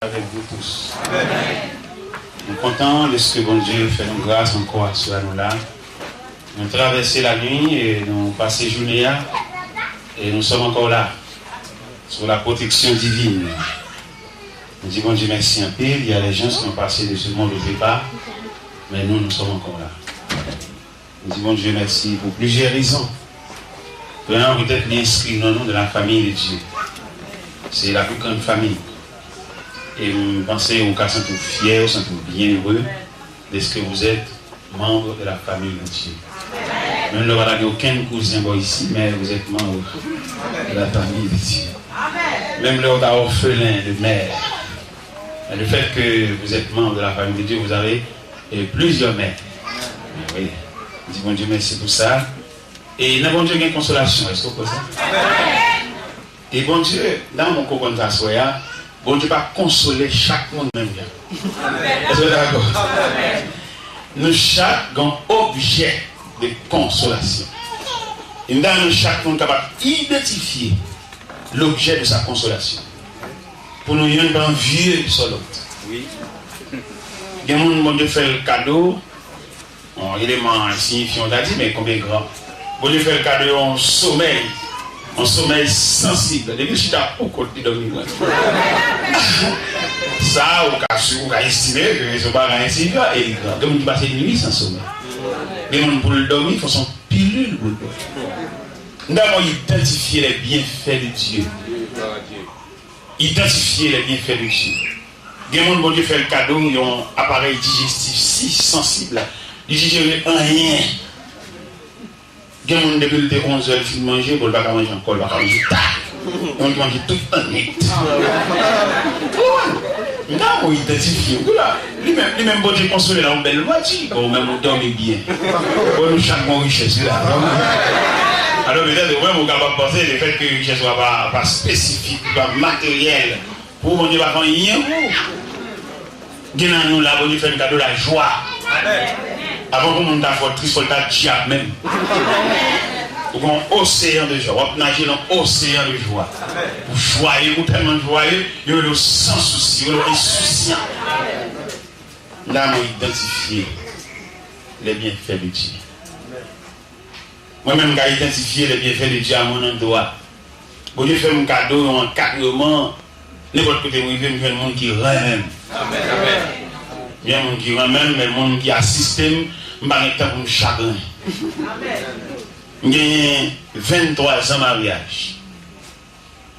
avec vous tous. Nous sommes contents de ce que bon Dieu fait nous grâce encore sur nous là. Nous avons traversé la nuit et nous avons passé la journée et nous sommes encore là, sur la protection divine. Nous disons bon Dieu merci un peu. Il y a les gens qui ont passé de ce monde au départ, mais nous sommes encore là. Nous disons bon Dieu merci pour plusieurs raisons. Premièrement, peut-être inscrit dans le nom de la famille de Dieu. C'est la plus grande famille. Et vous pensez, vous vous sentez fiers, vous sentez bien heureux de ce que vous êtes membre de la famille de Dieu. Même si vous n'avez aucun cousin ici, mais vous êtes membre de la famille de Dieu. Même si vous êtes orphelin de mère. Mais le fait que vous êtes membre de la famille de Dieu, vous avez plusieurs mères. Oui, je dis bon Dieu merci pour ça. Et bon Dieu, il y a une consolation. Est-ce que vous comprenez ça? Et bon Dieu, dans mon cocon d'assoya, bon Dieu va consoler chaque monde même. Est-ce que vous êtes d'accord? Nous chaque avons objet de consolation. Et nous chaque monde capable d'identifier l'objet de sa consolation. Pour nous, il y a un vieux sur l'autre. Oui. Il y a un monde, bon Dieu fait le cadeau. Bon, élément insignifiant, on a dit, mais combien grand? Bon Dieu fait le cadeau en sommeil. Un sommeil sensible. Depuis que je suis à beaucoup de dormir. Ça, on a estimé que ce n'est pas insignifiant. Et comme il passe une nuit sans sommeil. Les gens pour le dormir font son pilule pour le dormir. Nous avons identifié les bienfaits de Dieu. Identifier les bienfaits de Dieu. Les gens bon Dieu fait le cadeau, ils ont un appareil digestif si sensible. Ils digèrent rien. Il y a des gens depuis le 11 heures qui mangent, pour ne pas manger encore, il va manger tard. On mange tout en net. Nous avons identifié. Lui-même, bon Dieu consolé là, on belle moitié, quand même on dormit bien. Nous chaque mois richesse là. Alors peut-être même on est capable de penser le fait que la richesse ne soit pas spécifique, pas matérielle. Pour bon Dieu va faire rien. Nous là, bon Dieu fait un cadeau de la joie. Avant que mon t'a triste, on t'a diable même. Vous avez un océan de joie. Vous nagez dans un océan de joie. Vous joyeux, vous tellement joyeux, vous avez sans souci, vous avez insouciant. Là, on identifié les bienfaits de Dieu. Moi-même, j'ai identifié les bienfaits de Dieu à mon endroit. Bon Dieu fait mon cadeau, un encadrement. N'importe côté où il veut, il y a un monde qui rêve. Amen. Il y a un monde qui rend même, mais le monde qui assiste, je n'ai pas de temps pour me chagrin. J'ai 23 ans de mariage.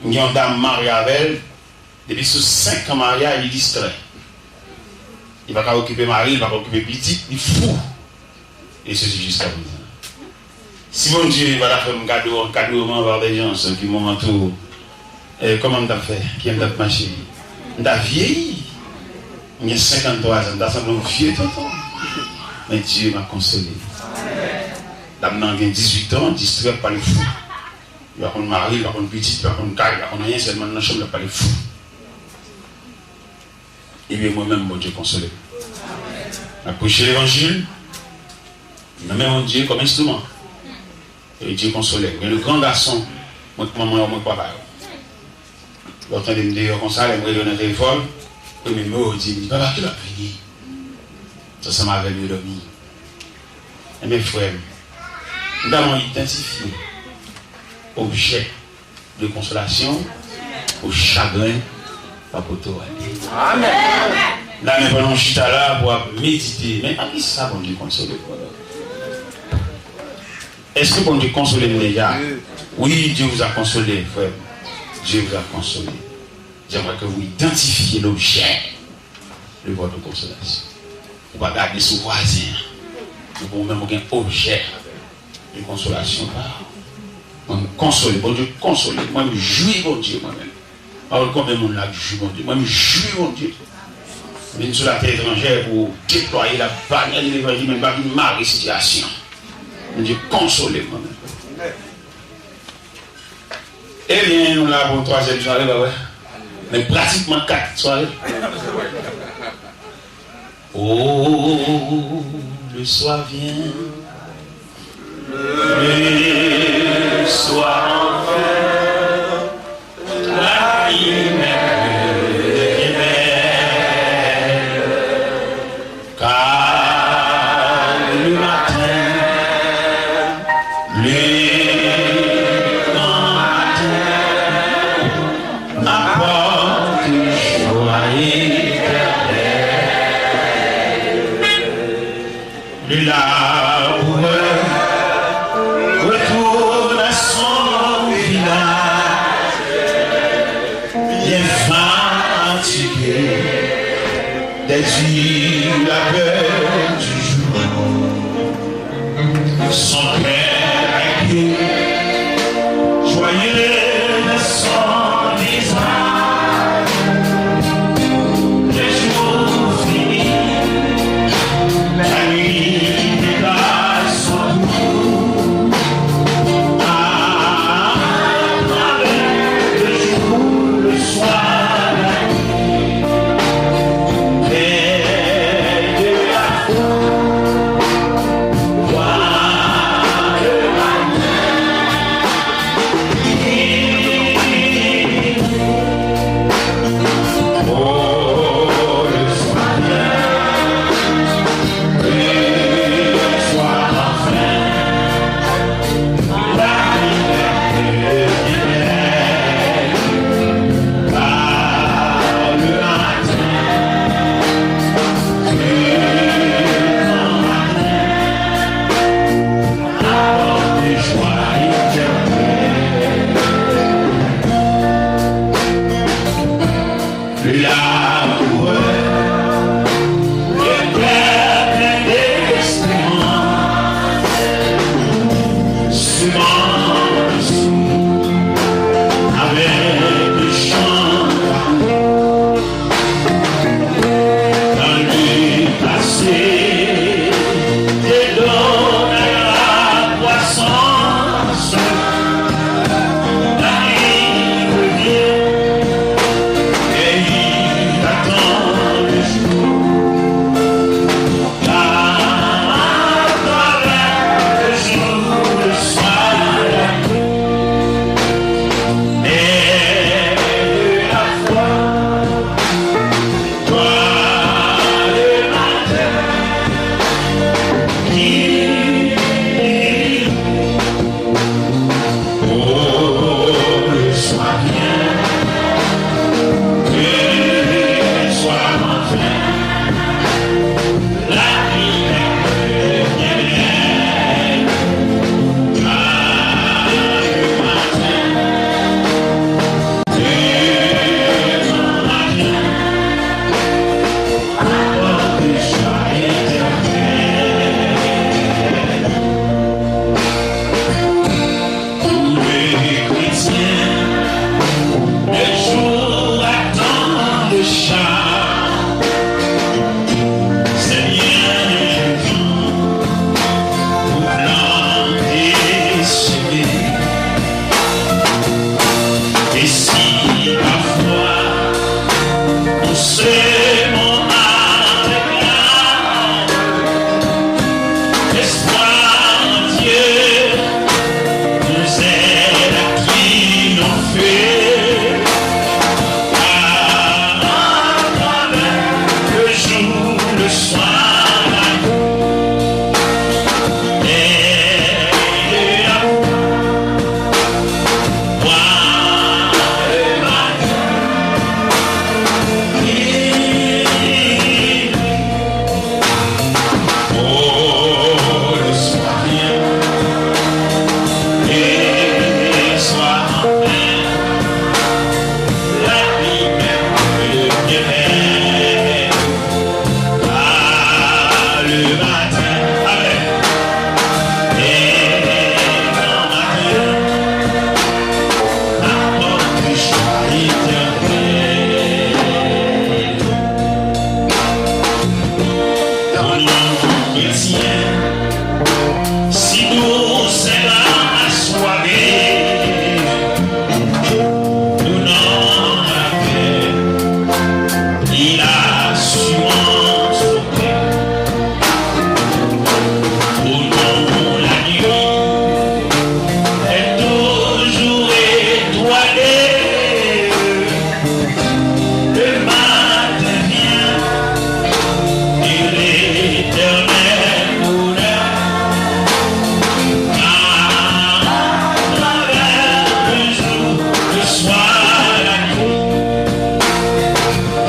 J'ai une dame mariée avec elle. Depuis sous 5 ans de mariage, il est distrait. Il ne va pas occuper mari, il ne va pas occuper petit, il est fou. Et ceci jusqu'à présent. Si mon Dieu va faire un cadeau par des gens qui m'ont entouré, comment tu as fait? Qui aime ta chérie? Tu as vieilli. Il y a 53 ans, tu as semblé un vieux tonton. Mais Dieu m'a consolé. L'homme a 18 ans, distrait par les fous. Il va contre mari, il va contre petit, il va contre caille, il va contre rien, seulement dans la chambre, il va pas les fous. Et bien moi-même, mon Dieu consolé. Je prêché l'évangile, je mets mon Dieu comme instrument. Et Dieu consolé. Mais le grand garçon, moi, maman, moi, papa. L'autre de me dire comme ça, il me donne un téléphone. Et mes mots disent, papa, tu vas venir. Ça m'avait mieux dormi. Et mes frères, nous avons identifié objet de consolation au chagrin par poteau. Amen. Là, nous prenons chita là pour méditer. Mais à qui ça, bon Dieu consoler? Est-ce que bon Dieu consolé déjà? Oui, Dieu vous a consolé, frère. Dieu vous a consolé. J'aimerais que vous identifiez l'objet de votre consolation. Vous ne pouvez pas garder sous voisin. Vous pouvez même avoir un objet de consolation. Moi, me consoler, bon Dieu, consoler. Moi, me jouis, bon Dieu, moi-même. Alors, combien de monde là joue, bon Dieu? Moi, me jouis, bon Dieu. Je viens sur la terre étrangère pour déployer la bannière de l'évangile, même pas une marre situation. Bon Dieu, consoler, moi-même. Eh bien, nous là pour 3e soirée, bah ouais. Mais pratiquement 4 soirées. Oh, le soir vient. Le soir enfin. La lumière. éternelle. Le laboureur retourne à son village, bien fatigué des labeurs du jour. Son père inquiet, joyeux de son visage, les jours finis, la nuit dépasse son tour. À travers le jour, le soir, la nuit, près de la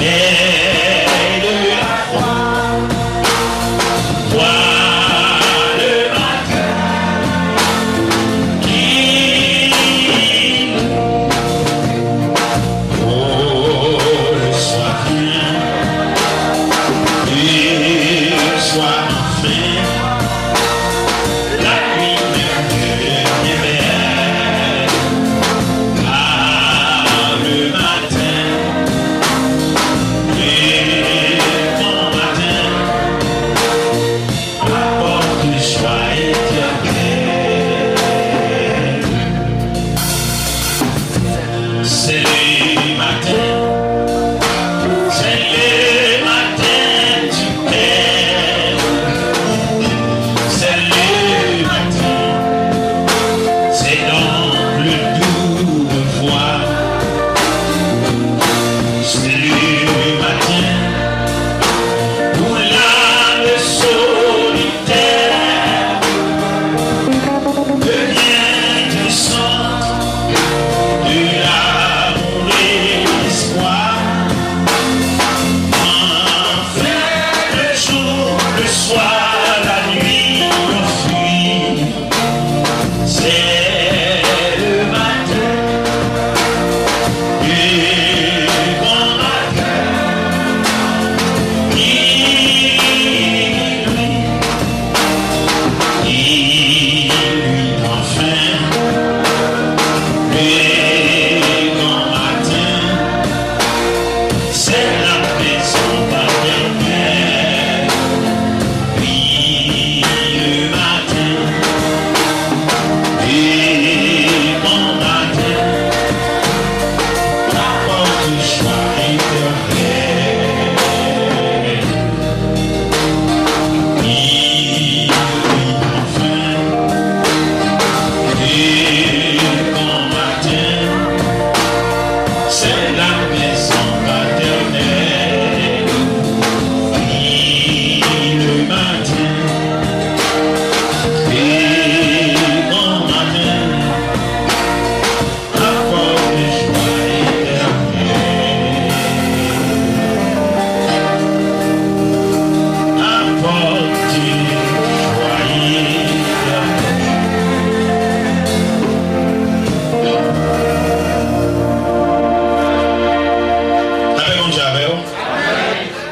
Yeah.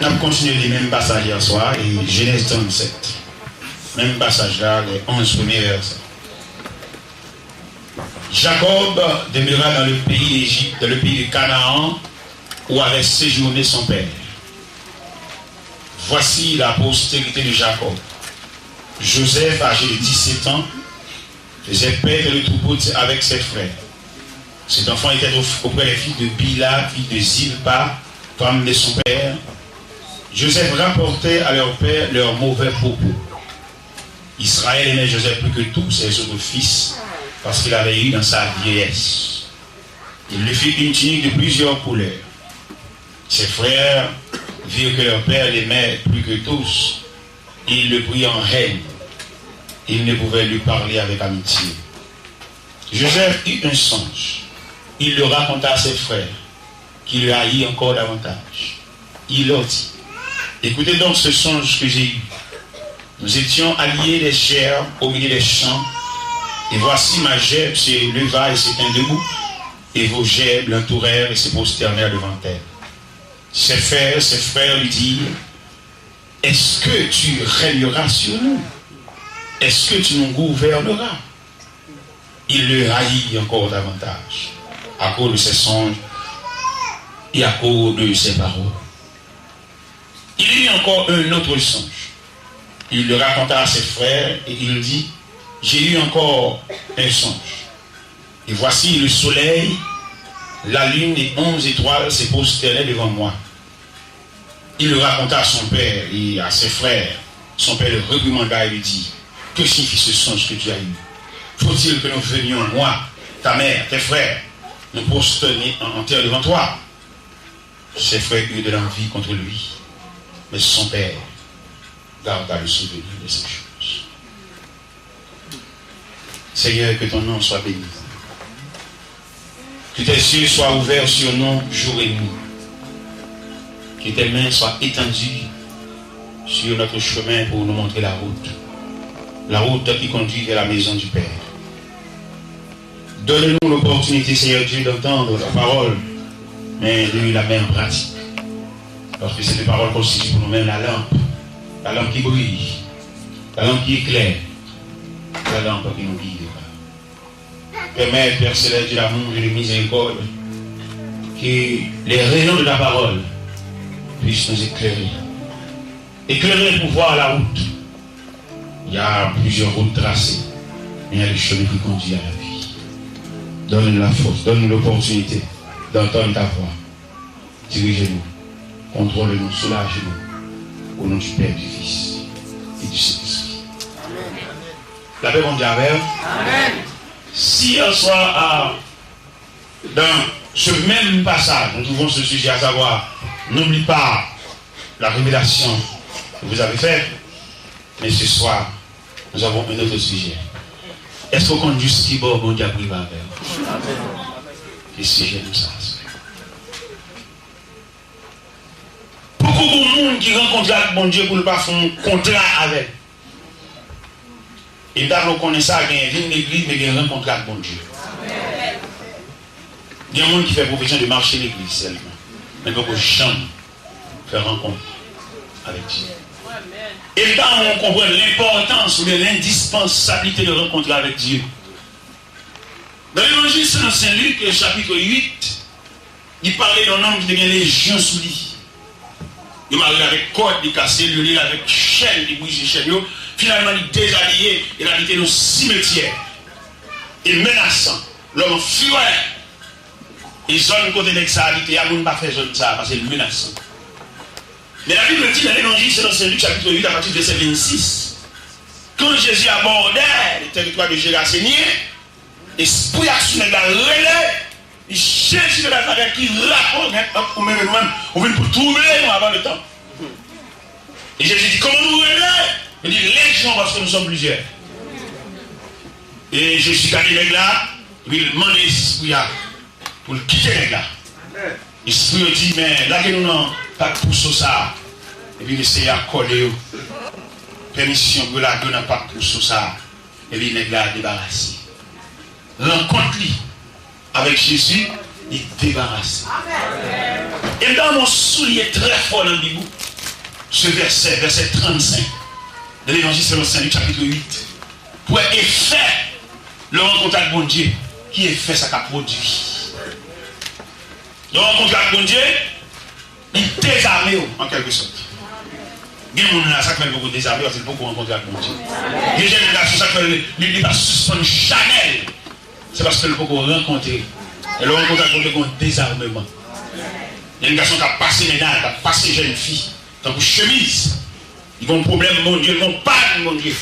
On continue les mêmes passages hier soir, et Genèse 37. Même passage là, les 11 premiers versets. Jacob demeura dans le pays d'Égypte, dans le pays de Canaan, où avait séjourné son père. Voici la postérité de Jacob. Joseph, âgé de 17 ans, faisait paître le troupeau avec ses frères. Cet enfant était auprès des filles de Bila, fille de Zilpa, femme de son père. Joseph rapportait à leur père leurs mauvais propos. Israël aimait Joseph plus que tous ses autres fils, parce qu'il avait eu dans sa vieillesse. Il lui fit une tunique de plusieurs couleurs. Ses frères virent que leur père l'aimait plus que tous. Ils le prirent en haine. Ils ne pouvaient lui parler avec amitié. Joseph eut un songe. Il le raconta à ses frères, qui le haït encore davantage. Il leur dit, écoutez donc ce songe que j'ai eu. Nous étions alliés des gerbes au milieu des champs, et voici ma gerbe se leva et se tint debout, et vos gerbes l'entourèrent et se prosternèrent devant elle. Ses frères lui dirent, est-ce que tu régneras sur nous? Est-ce que tu nous gouverneras? Il le haït encore davantage, à cause de ses songes et à cause de ses paroles. Il y eut encore un autre songe. Il le raconta à ses frères et il dit, j'ai eu encore un songe. Et voici le soleil, la lune et 11 étoiles se prosternaient devant moi. Il le raconta à son père et à ses frères. Son père le réprimanda et lui dit, que signifie ce songe que tu as eu? Faut-il que nous venions, moi, ta mère, tes frères, nous prosterner en terre devant toi? Ses frères eurent de l'envie contre lui, mais son père garda le souvenir de ces choses. Seigneur, que ton nom soit béni. Que tes yeux soient ouverts sur nous jour et nuit. Que tes mains soient étendues sur notre chemin pour nous montrer la route. La route qui conduit vers la maison du Père. Donne-nous l'opportunité, Seigneur Dieu, d'entendre ta parole, mais de la mettre en pratique. Parce que cette parole constitue pour nous-mêmes la lampe qui brille, la lampe qui éclaire, la lampe qui nous guide. Permets, Père Céleste, de l'amour et de miséricorde, que les rayons de ta parole puissent nous éclairer. Éclairer pour voir la route. Il y a plusieurs routes tracées, mais il y a le chemin qui conduit à la vie. Donne-nous la force, donne-nous l'opportunité d'entendre ta voix. Dirige-nous, contrôle-nous, soulage-nous, au nom du Père, du Fils et du Saint-Esprit. La paix mon Dieu avec. Amen. Si hier soir, dans ce même passage, nous trouvons ce sujet, à savoir, n'oublie pas la révélation que vous avez faite, mais ce soir, nous avons un autre sujet. Est-ce qu'on compte juste qui bon Dieu privé avec? Le sujet de ça. Beaucoup de monde qui rencontre avec bon Dieu pour ne pas faire un contrat avec. Et nous connaissons ça, il y a une église, mais il y a un rencontre avec bon Dieu. Il y a un monde qui fait profession de marcher l'église seulement. Mais beaucoup de gens faire rencontre avec Dieu. Et là, on comprend l'importance ou l'indispensabilité de rencontrer avec Dieu. Dans l'évangile selon Saint Luc, chapitre 8, il parlait d'un homme qui devient légion sous lui. Il m'a avec corde, il cassé, il lit avec chaîne, il brise les chaînes. Finalement, il déshabillé, il a été dans le cimetière. Il menaçant, l'homme fureur. Et zone côté de ça, il y a monde pas fait zone ça parce qu'il est menaçant. Mais la Bible dit dans l'évangile selon Saint Luc, chapitre 8, à partir de verset 26, quand Jésus abordait le territoire de Gérasénie, l'esprit actionnaire dans le relais, il cherche de la travers qui raconte, ou même nous-mêmes, on vient pour trouver nous avant le temps. Et Jésus dit, comment nous relais? Il dit, légion parce que nous sommes plusieurs. Et Jésus a dit, les gars, il demande l'esprit pour le quitter les gars. L'esprit dit, mais là que nous n'avons pas de pouce ça. Et puis il essaie à coller. Permission pour la donner pas de pouce ça. Et puis les gars débarrassé. Rencontre-lui avec Jésus, il débarrasse. Et dans mon soulier très fort dans le Bible, ce verset 35 de l'évangile selon Saint Luc, chapitre 8. Pour effet, le rencontre avec bon Dieu, qui est fait ça qu'a produit. Le rencontre avec bon Dieu, il désarme en quelque sorte. Il y a des gens qui sont beaucoup désarmés parce qu'ils ne peuvent pas rencontrer avec bon Dieu. Il y a des gens qui ne peuvent pas suspendre Chanel. C'est parce qu'ils ne peuvent pas rencontrer. Et le rencontre avec bon Dieu, il y a un désarmement. Il y a des garçons qui ont passé ménage, qui ont passé jeune fille, qui ont chemise. Ils ont un problème, mon Dieu, ils n'ont pas de mon Dieu.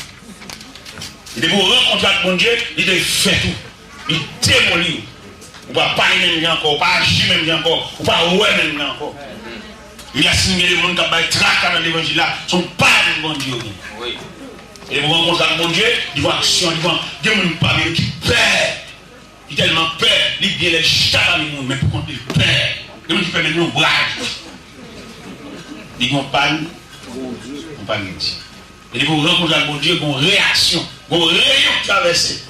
Et pour rencontrer avec mon Dieu, il fait tout. Il démolit. On ne va pas parler même encore, on ne va pas agir même encore, on ne va pas ouais même encore. Il y a signé les gens qui ont traqué dans l'évangile là, ne sont pas de mon Dieu. Et pour rencontrer avec mon Dieu, ils vont action, ils vont des gens qui peur. Ils tellement peur, ils viennent les jeter dans le monde, mais pour contre ils peur. Les gens qui perdent nous braquent. Ils vont pas et pour rencontrer avec mon Dieu, ils ont une réaction, ils ont une rayon traversée.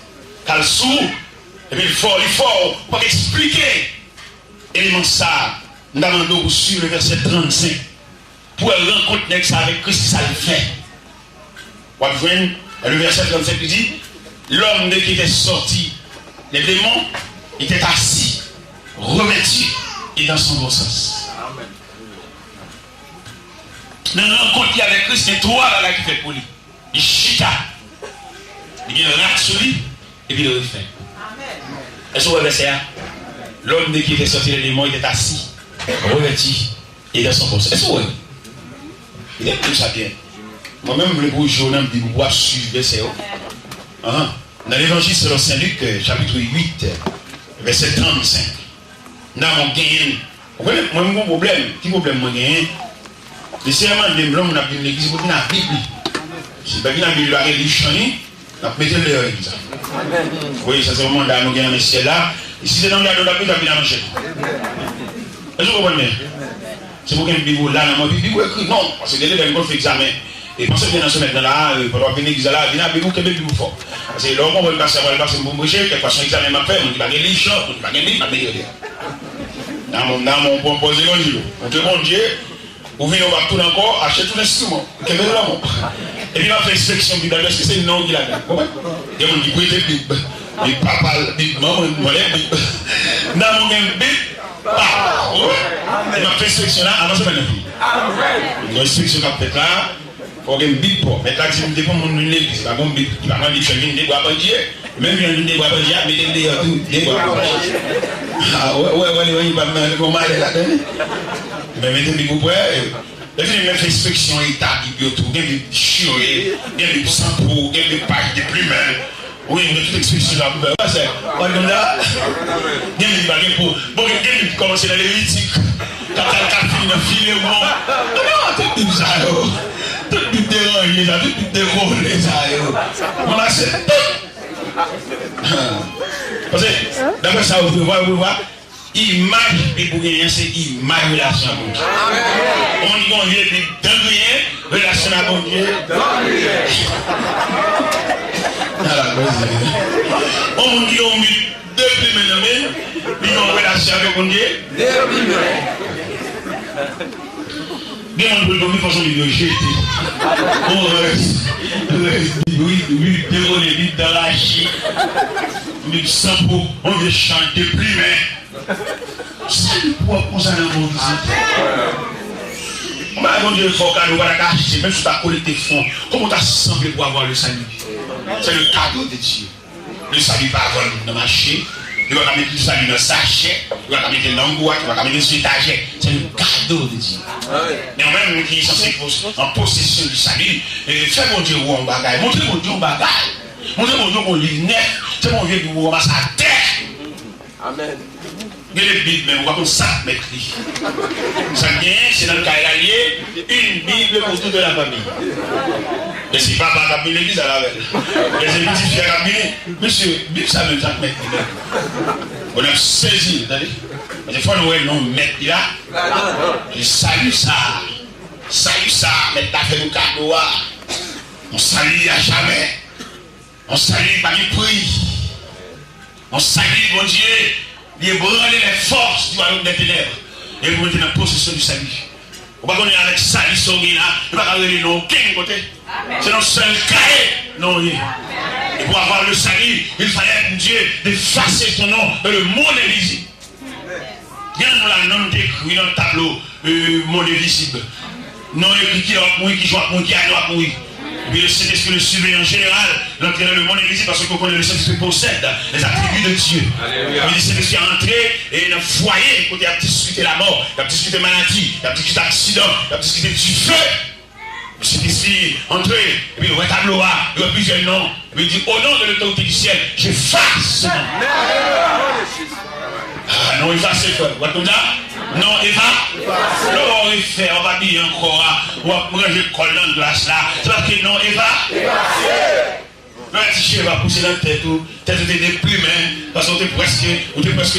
Car le sourd, et puis il faut pour expliquer. Élément ça, nous demandons pour suivre le verset 35. Pour rencontrer ça avec Christ, ça le fait. Vous voyez, le verset 35 qui dit, l'homme qui était sorti, les démons étaient assis, revêtus et dans son bon sens. Amen. Dans la rencontre avec Christ, c'est toi là qui fait pour lui. Il chita. Il vient rate sur lui et puis il refait. Est-ce que vous voyez ça? L'homme qui était sorti des démons, il était assis, revêtu et dans son bon sens. Est-ce que vous voyez? Il est tout ça bien. Moi-même, je voulais vous dire, je vais suivre ça. Dans l'évangile selon Saint Luc, chapitre 8, verset 35. Nous avons gagné. Moi, j'ai un problème. Quel problème moi gagné? Les serments de l'homme, on a pris l'église pour la Bible. Si vous avez la Bible, vous avez lu Chani, vous avez mis l'église. Oui, ça c'est vraiment dans nous gagnons le ciel là. Et si c'est dans le Bible, vous avez mis la manchette. Est-ce que vous comprenez? C'est pour qu'il y ait une Bible là, dans ma Bible écrit. Non, parce que les gens fait examen. Et pensez bien dans ce maintenant là, pour avoir une église là, venez à Bible, quel Bible fort. Parce que l'homme, on va passer pour bouger, quelque chose examen m'a fait, on dit pas qu'il y a des choses, on dit pas qu'il y a des livres, dans mon proposé, on te mon Dieu. Ou venez, on va tout encore, acheter tout l'instrument. Et puis, on va faire inspection Bible, parce que c'est le nom qu'il a. Il y a un qui prête Bible. Et papa, Bible, maman, Bible. Dans mon Bible, ah, ouais. Il va faire inspection là, avant ça, maintenant. Une inspection qu'on fait là, il faut qu'il y ait une Bible pour. Mais là, si vous dépendez de mon église, il va y avoir une Bible. Il va y avoir une Bible, il va y avoir une Bible. Même si il y a une Bible, mettez-le derrière tout. Ah, ouais, il va me faire mal là-dedans. Mais mettez-le pour près. Et puis, il fait inspection état, il y a des chirurgies, il y a des samples, il y a des pages, des plumes. Oui, il y a toute inspection là. C'est comme là. Il y a des baguettes pour. Bon, il y a commencer dans les Lévitique. Quand il finit dans le filet, non, tout ça, tout dérangé, tout déroulé, ça. On a c'est tout. Parce que, d'après ça, vous pouvez voir. Image et pour gagner, c'est image relation à bon Dieu. On dit qu'on vient de relation à bon Dieu. On dit qu'on vit depuis maintenant, il y a une relation avec bon Dieu. Bien, on peut donner façon de jeter. Oui, dérouler vite dans la chie. Mais sans pour, on veut chanter plus, mais. C'est le poids pour ça dans mon visite. Mon Dieu, il faut qu'on nous va cacher, même si tu as collecté fonds, comment tu as semblé pour avoir le salut? C'est le cadeau de Dieu. Le salut va avoir dans le marché, il va mettre le salut dans le sachet, il va mettre dans le boîte, il va mettre sur l'étagère. C'est le cadeau de Dieu. Mais même qui est censé en possession du salut, fais mon Dieu où on bagaille, montrez mon Dieu où on bagaille, montrez mon Dieu où on lit neuf, c'est mon Dieu où on ramasse à terre. Amen. Il y a des Bibles, mais on va comme ça mettre. Ça vient, c'est dans le cas allié, une Bible pour toute la famille. Et si papa a mis l'église à la veille, et c'est petit frère a mis, monsieur, Bible ça veut dire mettre. On a saisi, vous savez. Des fois, nous mettre là. Je salue ça. Salut ça, mettre ta fait le cadeau. On salue à jamais. On salue par les prix. On salue, bon Dieu. Il est branlé les forces du royaume des ténèbres. Et vous mettez dans la possession du salut. On va connaître avec ça, ils sont là. On va regarder non, aucun côté. C'est dans seul cahier. Non, oui. Et pour avoir le salut, il fallait Dieu d'effacer son nom dans le monde invisible. Il y a un nom écrit dans le tableau, monde invisible. Non écrit qui doit mourir, qui joue à mourir, qui a doit mourir. Et puis le Saint-Esprit le surveille en général, l'entrée dans le monde invisible parce qu'on connaît le Saint-Esprit possède les attributs de Dieu. Il dit Saint-Esprit est entré et dans le foyer, il a discuté la mort, il a discuté maladie, il a discuté accident, il a discuté du feu. Le Saint-Esprit entré, et puis le tableau a, il y a plusieurs noms, et puis il dit au nom de l'autorité du ciel, j'efface ce nom. Ah non, efface quoi? Vous comme ça? Non, Eva? Non, on fait, on va dire encore, on va manger le col dans la glace là. C'est parce que non, Eva? Non, si je vais pousser dans la tête, tête de déplume, parce qu'on était presque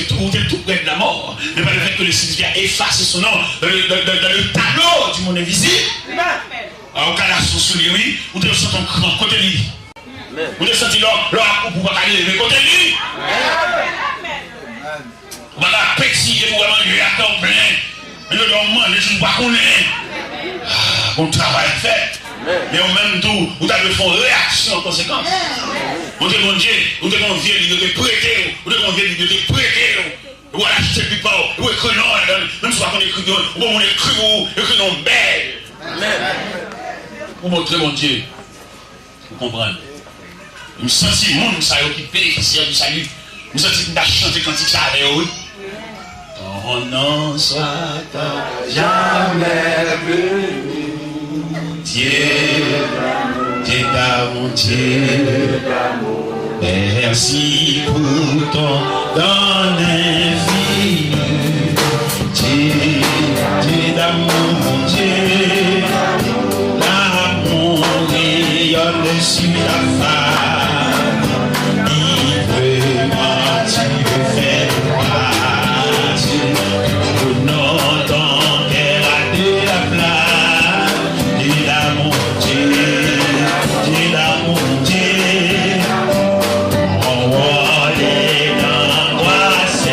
tout près de la mort. Mais pas le fait que le Seigneur a effacé son nom dans le tableau du monde invisible. Alors, quand la sauce sur lui, vous devez sentir un grand côté de lui. Vous devez sentir leur pour pas aller le côté de lui. On va la pétiller, vous allez manger à temps plein. Mais nous devons manger, je ne sais pas qu'on est. Bon travail fait. Mais en même temps, vous devez faire une réaction en conséquence. Vous devez manger, vous devez manger, vous devez prêter, vous devez manger, vous devez prêter. Voilà, je ne sais plus pas, vous écrivez non, même si on écrit non, vous écrivez non belle. Vous montrez mon Dieu. Vous comprenez? Je me sens si le monde qui bénéficie du salut. Je me sens qu'il a chanté quand il savait, oui. Ton nom soit jamais béni. Dieu, Dieu d'amour, Dieu d'amour. Merci pour ton don infini. Dieu d'amour, mon Dieu. L'amour rayonne sur la femme. Il veut mentir, faire grâce. Au nom ton cœur a de la place. Dieu d'amour, Dieu, Dieu d'amour, Dieu. On voit les angoisses.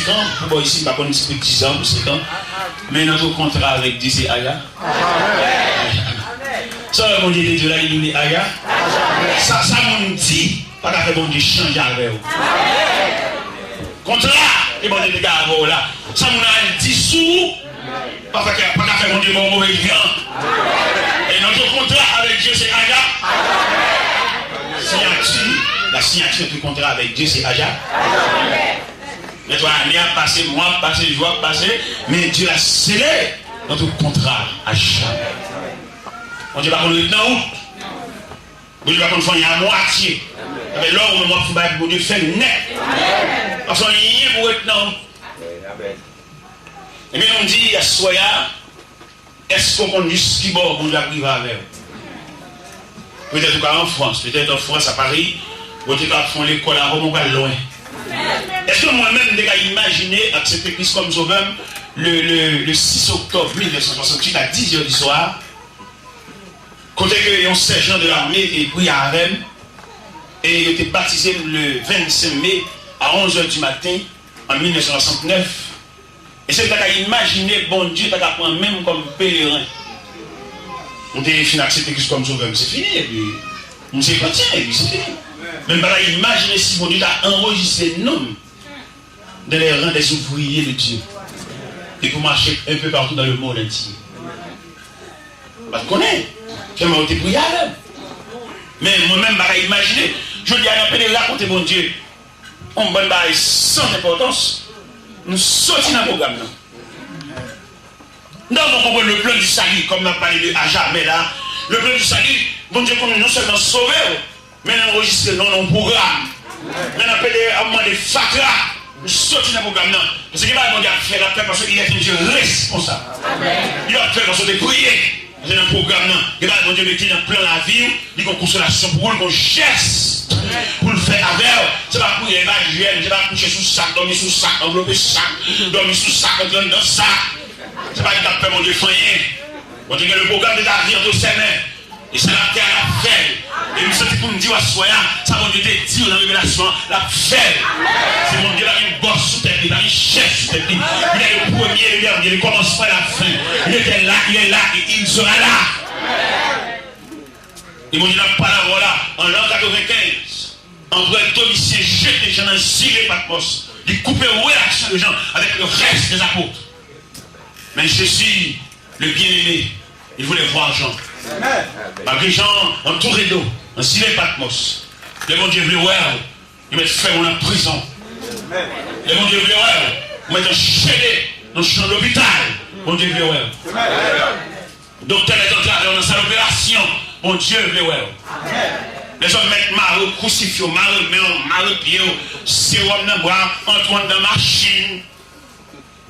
5 ans, pour ici, par contre, 10 ans, 5 ans. Mais notre contrat avec Dieu, c'est Aya. Ça, mon Dieu, Dieu, là, il dit Aya. Ça, mon dit, pas qu'à faire bon Dieu changer avec vous. Contrat, et bon Dieu, gars, là. Ça, mon a dit sous, pas qu'à faire bon Dieu, mon mauvais grand. Et notre contrat avec Dieu, c'est Aya. La signature du contrat avec Dieu, c'est Aya. Mais toi, année a passé, mois passé, jour passé, mais Dieu a scellé notre contrat à jamais. On dit pas qu'on est dans où? On dit pas qu'on fait à moitié. Mais là, on va pour Dieu faire net. Parce qu'on y est pour être dans où? Et bien, on dit à Soya, est-ce qu'on dit ce qui bon, on doit priver avec? Peut-être en France, peut-être en France, à Paris, peut-être à fond l'école à Rome, on va loin. Est-ce que moi-même, j'ai imaginé accepter Christ comme sauveur le 6 octobre 1968 à 10h du soir, côté que un sergent de l'armée était pris à Rennes et il était baptisé le 25 mai à 11h du matin en 1969. Et c'est que tu as imaginé, bon Dieu, tu as pris même comme pèlerin. On a fini d'accepter Christ comme sauveur, c'est fini, et puis on s'est continué, et puis c'est fini. Même pas imaginer si mon Dieu a enregistré nom dans les rangs des ouvriers de Dieu. Et pour marcher un peu partout dans le monde entier. Parce qu'on est. Finalement, on était prié. Mais moi-même, je vais imaginer. Je dis à un peu de raconter mon Dieu. On va bail sans importance. Nous sortons dans le programme. Nous avons compris le plan du salut, comme on a parlé de à jamais là. Le plan du salut, bon Dieu, comme nous non seulement sauver, mais nous enregistrer dans nos programmes. Mais nous appelons à un moment de fakra. Nous sortons dans le programme. Parce qu'il va faire la paix parce qu'il est un Dieu responsable. Il va faire parce qu'il est prié. Dans le programme, il va Dieu mettre dans le plan la vie. Il y a une consolation pour nous, qu'on geste pour le faire avec. C'est pas pour l'évangile, c'est pas coucher sous sac, dormir sous sac, envelopper sac, dormir sous sac, entrer dans sac. C'est pas qu'il a fait mon Dieu foyer. Mon Dieu, le programme de la vie entre ses mains. Et ça la terre la fait. Et nous sommes pour nous dire à soi, ça mon Dieu te dit dans la révélation, la fait. C'est mon Dieu là qui bosse sous tête, il a une chef sous tête. Il est le premier, le dernier, il commence pas la fin. Il était là, il est là et il sera là. Et mon Dieu n'a pas la voilà. En l'an 95, entre Domitien jette les gens dans le gilet Patmos. Il coupe l'action des gens avec le reste des apôtres. Mais Jésus, le bien-aimé, il voulait voir Jean. Malgré Jean, entouré d'eau, en gilet Patmos. Le bon Dieu voulait voir, il met faire en prison. Le bon Dieu voulait voir, il met un chalet dans le champ de l'hôpital. Bon Dieu voulait voir. Docteur est entré dans sa opération. Bon Dieu voulait voir. Les hommes mettent marre, crucifix, marre, pied, sérum dans le bois, Antoine dans la machine.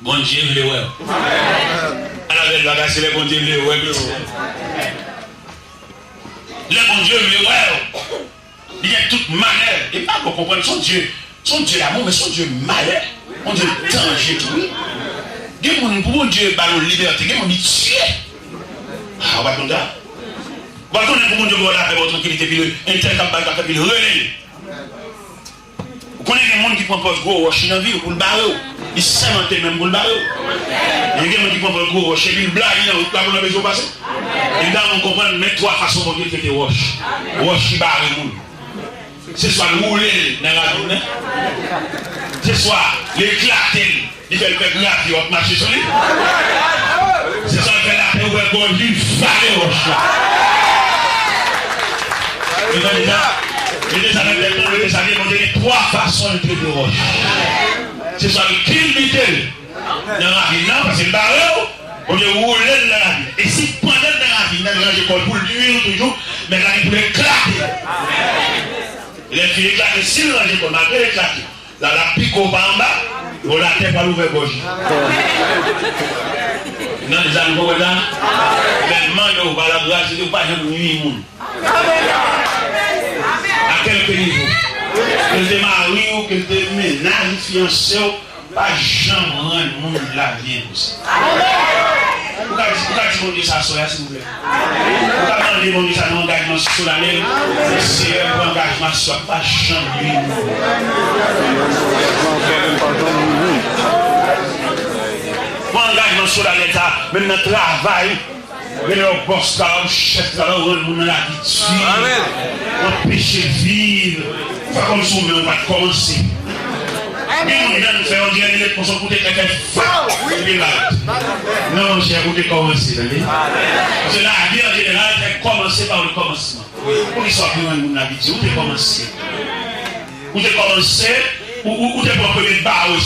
Bon Dieu voulait voir. Alors, le bagage, c'est le bon Dieu voulait voir. Le bon Dieu voulait voir. Il y a toute manière. Et pas pour comprendre son Dieu. Son Dieu l'amour, mais son Dieu malin. Mon Dieu danger, tout. Il y a mon Dieu ballon liberté. Il y a mon Dieu tuer. Ah, on va comme ça. On va pour mon Dieu pour la paix, votre tranquillité, puis l'intercampagne, puis le relais. Vous connaissez les gens qui prennent pas le gros rocher dans la ville pour le barreau. Ils s'inventent même pour le barreau. Il y a des gens qui prennent pas le gros rocher, puis ils blaguent dans la maison passée. Et là, on comprend, mais trois façons pour dire que c'était roche. Roche qui barre le monde. C'est soit le rouler dans la journée. C'est soit l'éclater. Il fait le fait là, il va marcher sur lui. C'est soit le fait là, il va faire une farée roche. Il y a trois façons de traiter roche. C'est soit le criminel dans la vie, parce que le barreau, on dit rouler dans la vie. Et si pendant dans la vie, dans la école, pour le nuire toujours, mais là, il peut éclater. Il est fait éclater, si le range école, malgré l'éclater, là, la pique au bas en bas, on la tête par l'ouvert gauche. Non, les animaux, là, mais demande par la grâce, c'est pas de nuit, à quel niveau? Qu'elle te marie ou qu'elle te ménage, fiancé, pas jamais rendre le monde la vie. Vous avez dit ça, s'il vous plaît. Vous avez demandé ça, non, engagement sur la lèvre. C'est un engagement sur pas chambre. Mon engagement sur la lettre, même notre travail, même le boss, le chef, on a l'habitude. On péché vivre. Pas comme si on va commencer. On dirait les personnes pour quelqu'un fort. Non, j'ai écouté commencer. C'est la vie en général qui a commencé par le commencement. Pour qu'ils soient plus loin de mon habitude, où tu commencé. Où tu commencé, où tu pour le barreau,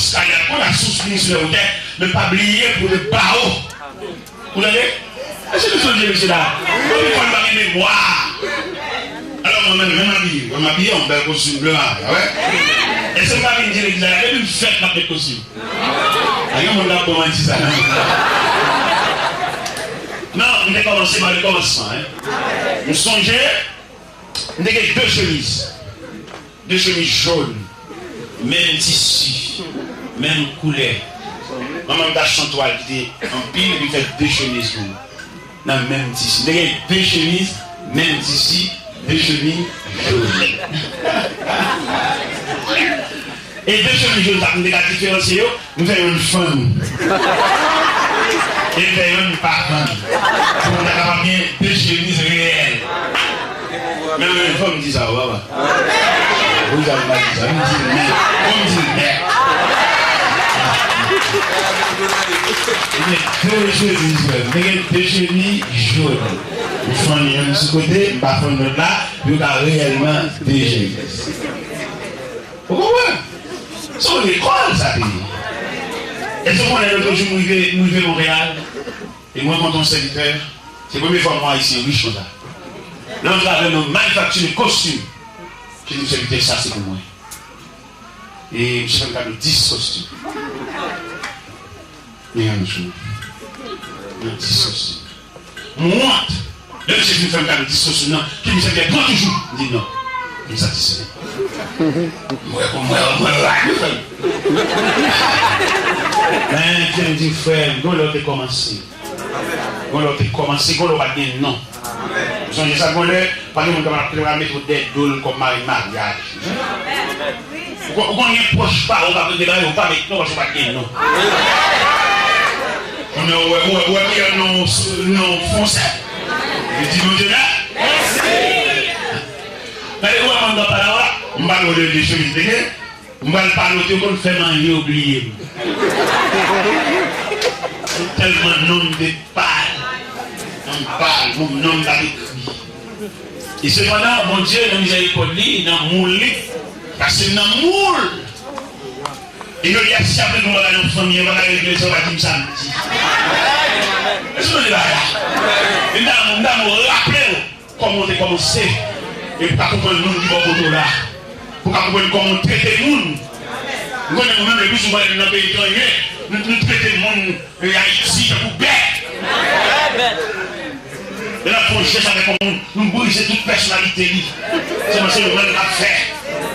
pour la source sur le tête, ne pas oublier pour le barreau. Vous l'avez? Est-ce que vous êtes là? Vous ne pouvez pas mémoire. Alors, on m'habille en bel costume bleu. Et c'est pas une direction, elle a une fête dans le costume. Alors, on a commencé ça. Non, on a commencé par le commencement. Nous songeons, on a deux chemises. Deux chemises jaunes, même tissu, même couleur. Maman m'a chanté qui dit en pile, il fait deux chemises dans le même tissu. On a deux chemises, même tissu. Deux chemises jaunes. Et deux chemises jaunes, ça nous différencier, nous faisons une femme. Et nous faisons une parfum. On a capable bien deux chemises réelles. Mais une femme dit ça, papa. Vous avez pas dit ça, on dit mais. Deux chemises jaunes. Nous faisons de ce côté, nous faisons de là, nous avons réellement des chemises. Vous comprenez? C'est l'école, ça dit. Et ce qu'on est l'autre jour, nous vivons à Montréal, et moi, quand on serviteur, c'est la première fois moi ici, riche comme ça. Là, nous avons nos manufactures de costumes. J'ai dit, serviteur, ça, c'est pour moi. Et je suis en train de 10 costumes. Mais il y a une chose. Il y a 10 costumes. Moi, là, j'ai vu une femme qui a 10 costumes, non, qui me dit, prends toujours. Je dis non, je me satisfais. Ben, dit frère, on l'a commencé. On l'a commencé, on l'a dit non. Vous avez ça, on l'a pas de mettre des doules comme mariage. On ne proche pas, on va pas mettre non, on va pas dire non. On a non français. Je dis non, là. Merci. On va parler on va parler de choses, on va parler de qu'on fait manger oublier. Tellement nom de parle, on parle, mon nom d'écrit. Et cependant, mon Dieu, dans miséricorde, dans le moule, parce que dans le moule, et il y a si après nous allons dans famille, on va aller l'église, on va dire samedi. Est-ce que vous êtes là? Et nous allons rappeler comment on a commencé. Et pour comprendre le monde qui va au là, pour comprendre comment traiter le monde. Nous connaissons même le plus souvent dans le pays étranger, nous traitons le monde Haïti pour bête. Et là, pour chercher avec le monde, nous briser toute personnalité. C'est parce que nous avons fait.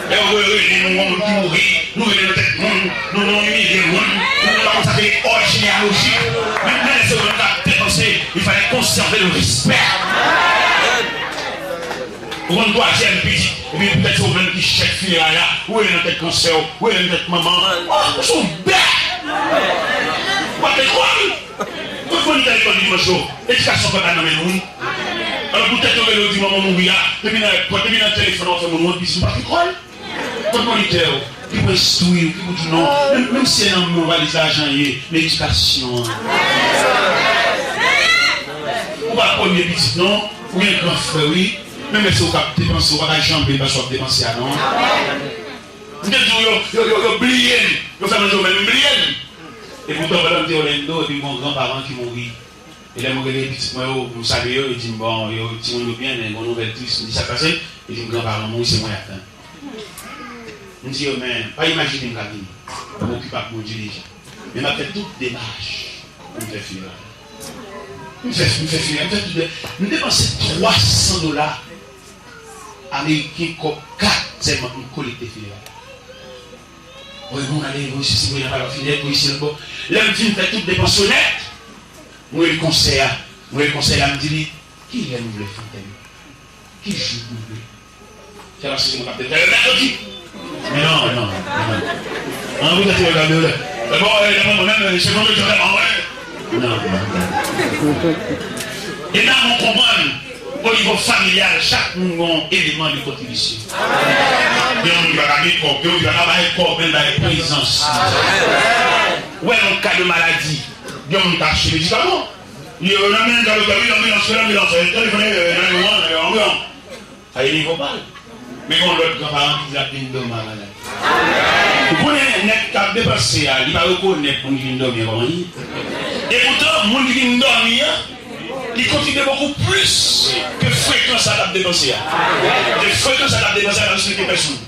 Et nous avons mouru, nous avons notre monde, nous avons humilié le monde, nous avons consacré hors généalogie. Maintenant, les secondes dépenser, il fallait conserver le respect. Pour une troisième petite, et puis peut-être au même qui chèque funéraire, où est notre cancer, où est notre maman. Oh, nous sommes bêtes! Quoi que quoi? Pourquoi nous allons à l'école dimanche? L'éducation qu'on a dans les nous. Alors peut-être qu'on va dire maman mourir, et puis dans le téléphone, on fait mon nom, puis c'est pas qui croit. Quand on dit qui peut instruire, qui peut dire non, même si c'est un moralisme d'argent, l'éducation. Ou pas premier petit non, ou un grand frère, oui. Même si vous avez dépensé, vous avez jambé, parce que vous avez dépensé à non. Vous avez dit, vous avez oublié, vous avez oublié. Et pourtant, vous avez dit, Orlando, et puis mon grand-parent qui mourit. Et là, je les petits mots, vous savez, il dit, bon, si on est bien, mon nouvelle triste, il dit, ça passe, il dit, mon grand-parent mourit, c'est moi qui attends. Je dis, mais, pas imaginer la vie, je m'occupe pas de mon Dieu déjà. Mais je fais toute démarche pour me faire finir. Nous dépensons $300 américains comme 4 seulement pour collecter filet. Oui, on allait aussi si vous n'avez pas la filet, pour ici là-bas. Là, je fais toute dépense honnête. Moi, le conseil, me dit, qui est nous le fontaine? Qui joue nous? C'est parce que mon capitaine, mais non. On vous a dit, regardez, bon, moi-même, c'est comme je dis, non. Et là, on comprend, au niveau familial, chaque monde a un élément de contribution. Il y a une présence. Ouais, en cas de maladie, il y a un caché médicament. Il y a un mais quand l'autre grand-parent qui a une dame malade. Vous prenez un net qui a dépassé, il va reconnaître pour une dame comment il. Et pourtant, mon qui une dame, il continue beaucoup plus que fréquence à la dépenser. De fréquence à la dépenser à la société personne.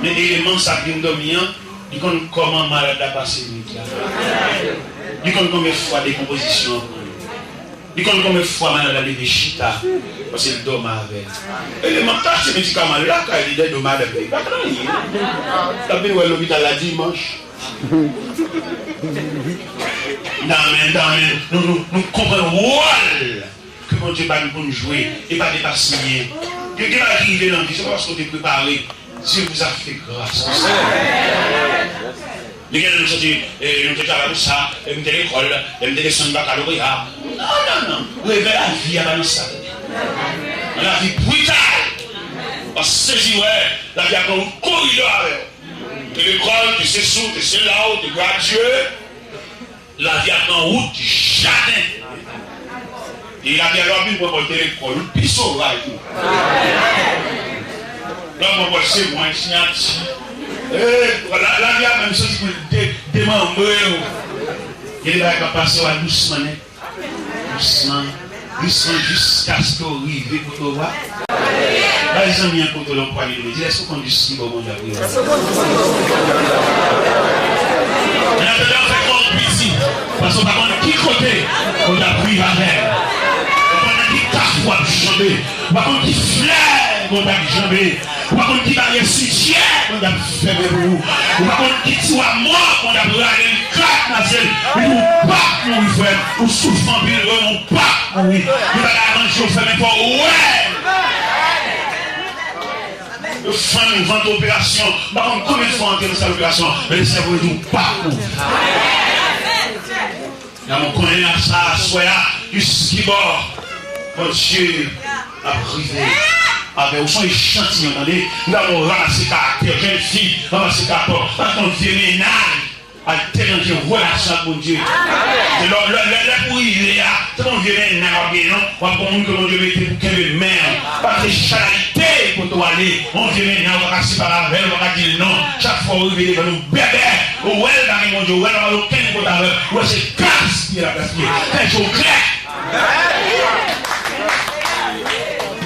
Mais l'élément ça qui une dame, il connaît comment malade a passé. Il connaît combien de fois décomposition. Il connaît combien de fois malade a levé chita. Parce que le dommage avec. Et le mental, ces médicaments là, quand il est dommage avec. Il va travailler. Il a bien à l'hôpital la dimanche. Nous comprenons que mon Dieu va nous jouer et pas dépasser. Quelqu'un va arriver dans la vie, c'est parce qu'on est préparé. Dieu vous a fait grâce. Les gars nous ont dit, nous avons ça, nous avons l'école, nous avons le baccalauréat. Non. Vous avez la vie à ça. La vie brutale. Parce que c'est la vie a un corridor avec. Tu l'école, tu sais sous, tu sais là-haut, tu gradues. La vie a en route, tu jardin. Et la vie a l'envie pour porter l'école, le pisseau là et tout. Là, moi, c'est moi, la vie a même chose pour démembrer. Il va passer doucement. Doucement jusqu'à ce qu'on arrive pour te voir. Là, les amis, pour te l'empoigner, ils disent est-ce qu'on dit si bon monde a pris? On a fait comme petit, parce qu'on va qui côté on a pris avec. On a dit quatre fois jambé. On a dit fleur, on a jambé. On a dit barrière cimetière, on a fait pour vous. On a dit soit mort, on a brûlé une craque nationale. Mais nous pas mourir, frère. Nous souffrons bien, nous pas mourir. Nous allons arranger au fait, mais pour le fin une grande opération. Par contre, combien de fois entrer dans cette opération? Mais le cerveau ne nous pas mourir. Là, on connaît ça, soit jusqu'à bord. Mon Dieu a privé. Avec au son échantillon, nous avons ramassé caractère, jeune fille, ramassé caractère, parce qu'on vient ménage, à tellement de relation avec mon Dieu. C'est le pour il est là, c'est qu'on vient ménage, on va prendre que mon Dieu mette pour qu'elle mère, pas de charité pour toi aller, on vient ménage, on va passer par la veille, on va dire non, chaque fois on vient nous bébé, ou elle dans mon Dieu, ou elle dans aucun côté avec, ou c'est casse qui est la place, c'est chaud clair.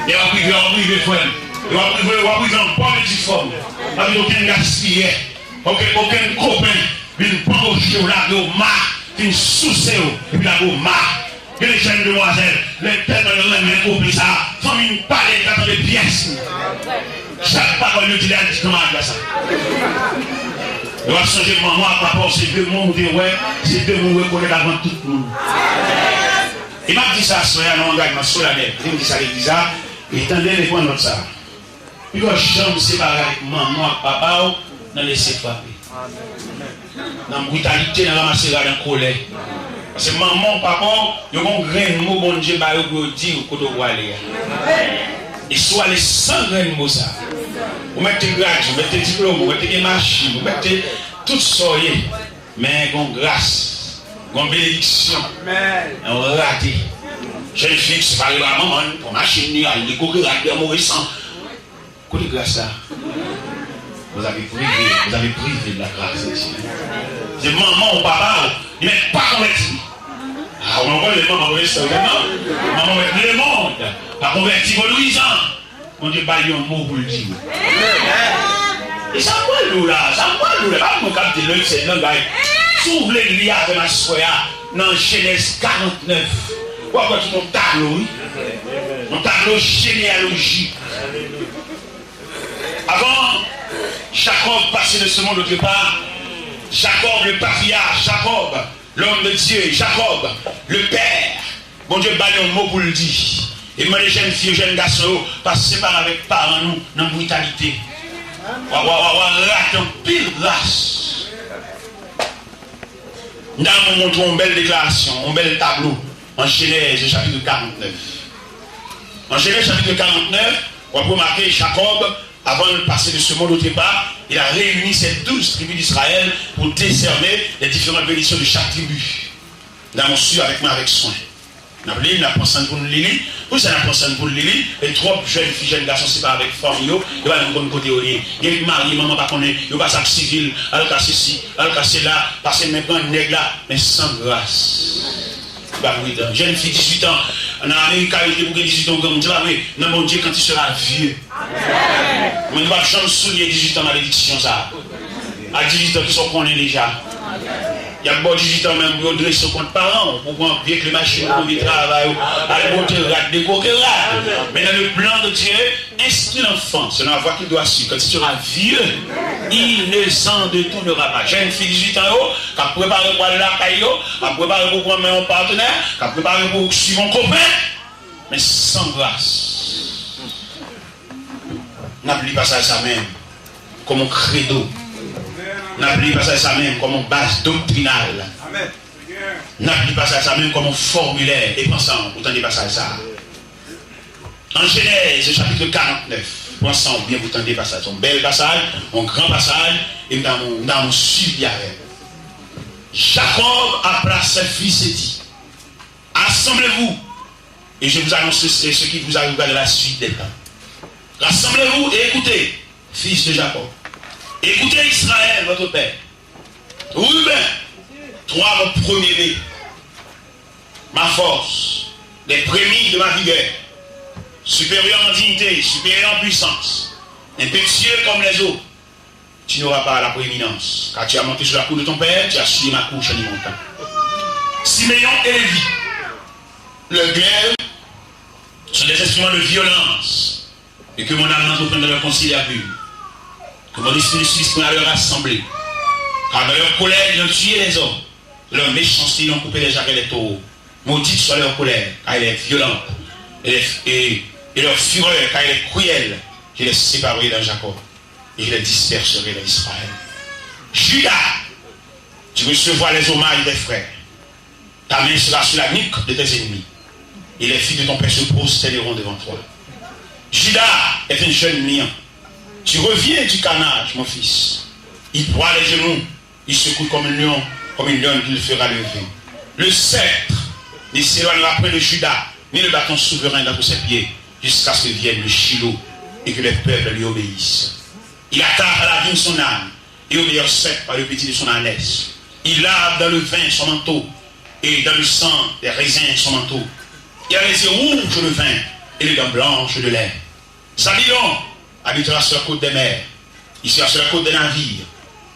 Et on va priver, frère. Et on va priver en bonne petite forme. Avec aucun gaspillé, aucun copain, une pangoche ou la go marque, une sous-séo, et puis la go marque. Et les jeunes demoiselles, les têtes de l'homme, couple ça, famille une palette dans les pièces. Chaque parole nous dit la discommande là ça. On va changer de maman à rapport à ces deux mots, c'est deux mots qu'on est avant tout le monde. Il m'a dit ça, soya, non, engagement solennel. Il me dit ça, il dit ça. Et tendez les points de ça. Il va jamais séparer avec maman et papa, dans laisser frapper. Dans la brutalité, dans la ramasser, dans la colère. Parce que maman, papa, ils ont un grain de mot, bon Dieu, pour dire où vous aller. Et soit les 100 grains de mots, ça. Vous mettez des grades, vous mettez des diplômes, vous mettez des machines, vous mettez tout ça. Mais une grâce, une bénédiction, un raté. Jeune fille, c'est pas la maman, pour machine, il y a des coquilles, il y a des mauvais sang. Quelle grâce là? Vous avez privé de la grâce. C'est maman ou papa, ils ne mettent pas converti. Ah, on envoie les mamans convertis, non? Maman met le monde, pas converti pour Louisan. On dit, bah, il y a un mot pour le dire. Et ça me voit là, ça me voit là. Pas mon cap de l'œil, c'est l'un s'ouvre les liens avec ma soya dans Genèse 49. Pourquoi tu mon tableau, oui? Mon tableau généalogique. Avant, Jacob passait de ce monde autre part. Jacob, le patriarche, Jacob, l'homme de Dieu, Jacob, le père, bon Dieu, bah un mot pour le dire. Et moi, les jeunes filles, les jeunes garçons, passer par avec parents, nous, dans la brutalité. Raton, pile race. Nous montrons une belle déclaration, un bel tableau, en Genèse, chapitre 49. En Genèse, chapitre 49, on peut remarquer Jacob, avant de passer de ce monde autre part, il a réuni ces 12 tribus d'Israël pour décerner les différentes bénédictions de chaque tribu. Nous avons su avec moi avec soin. Nous avons pensé pour nous Lili. Vous savez, nous avons pensé pour Lili. Les trois jeunes filles, jeunes garçons, c'est pas avec famille. Ils vont aller côté au lit. Ils vont marier, maman pas connaître. Ils vont passer à civil, alors casser ci, alors casser là, passer maintenant un nègre là, mais sans grâce. Jeune fille, 18 ans. En Amérique, il pour 18 ans, comme Dieu, oui, non, mon Dieu, quand il sera vieux. Mais nous ne pouvons jamais souligner 18 ans malédiction, ça. À 18 ans, qui sont connus déjà. Il y a bon 18 ans même pour dresser son compte parents, pour voir bien que les machines pour le travail, aller monter des coquerades. Mais dans le plan de Dieu, instruit l'enfant, selon la voie qu'il doit suivre. Quand il sera vieux, il ne s'en détournera pas. J'ai une fille de 18 ans qui a préparé pour aller la caille, qui a préparé pour prendre mon partenaire, qui a préparé pour suivre mon copain, mais sans grâce. N'oublie pas ça même, comme un credo. N'oublie pas ça même comme une base doctrinale. N'oublie pas ça même comme un formulaire et pensant, vous tendez pas ça. En Genèse, chapitre 49, pensant bien, vous tendez pas ça. C'est un bel passage, un grand passage, et dans mon suivi avec. Jacob appela ses fils et dit, assemblez-vous, et je vous annonce ce qui vous arrivera de la suite des temps. Rassemblez-vous et écoutez, fils de Jacob. Écoutez Israël, votre père. Ruben, toi, mon premier-né, ma force, les prémices de ma vigueur, supérieur en dignité, supérieur en puissance, impétueux comme les autres, tu n'auras pas la prééminence. Car tu as monté sur la cour de ton père, tu as suivi ma couche en y montant. Siméon et Lévi, le glaive, sont des instruments de violence, et que mon âme n'entreprenne de leur conciliabule. Que mon esprit suisse pour leur rassembler. Car dans leur colère, ils ont tué les hommes. Leur méchanceté, ils ont coupé les jarrets des taureaux. Maudite soit leur colère, car elle est violente. Et leur fureur, car elle est cruelle. Je les séparerai dans Jacob. Et je les disperserai dans Israël. Judas, tu recevras les hommages des frères. Ta main sera sur la nuque de tes ennemis. Et les filles de ton père se prosterneront devant toi. Judas est un jeune lion. Tu reviens du carnage, mon fils. Il broie les genoux, il secoue comme un lion qu'il fera lever. Le sceptre ne s'éloignera point de Judas, ni le bâton souverain dans ses pieds, jusqu'à ce que vienne le Shiloh et que les peuples lui obéissent. Il attaque à la vigne son âme et au meilleur sec par le petit de son ânesse. Il lave dans le vin son manteau et dans le sang des raisins son manteau. Il a les yeux rouges de vin et les dents blanches de lait. Zabulon habitera sur la côte des mers, il sera sur la côte des navires,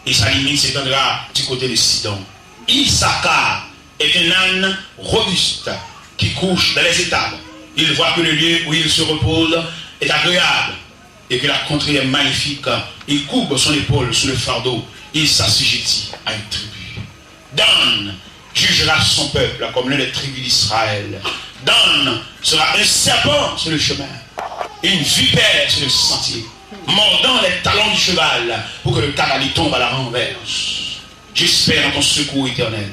et sa limite s'étendra du côté de Sidon. Issachar est un âne robuste qui couche dans les étables. Il voit que le lieu où il se repose est agréable et que la contrée est magnifique. Il courbe son épaule sous le fardeau. Il s'assujettit à une tribu. Dan jugera son peuple comme l'une des tribus d'Israël. Dan sera un serpent sur le chemin, une vipère sur le sentier, mordant les talons du cheval pour que le cavalier tombe à la renverse. J'espère en ton secours éternel.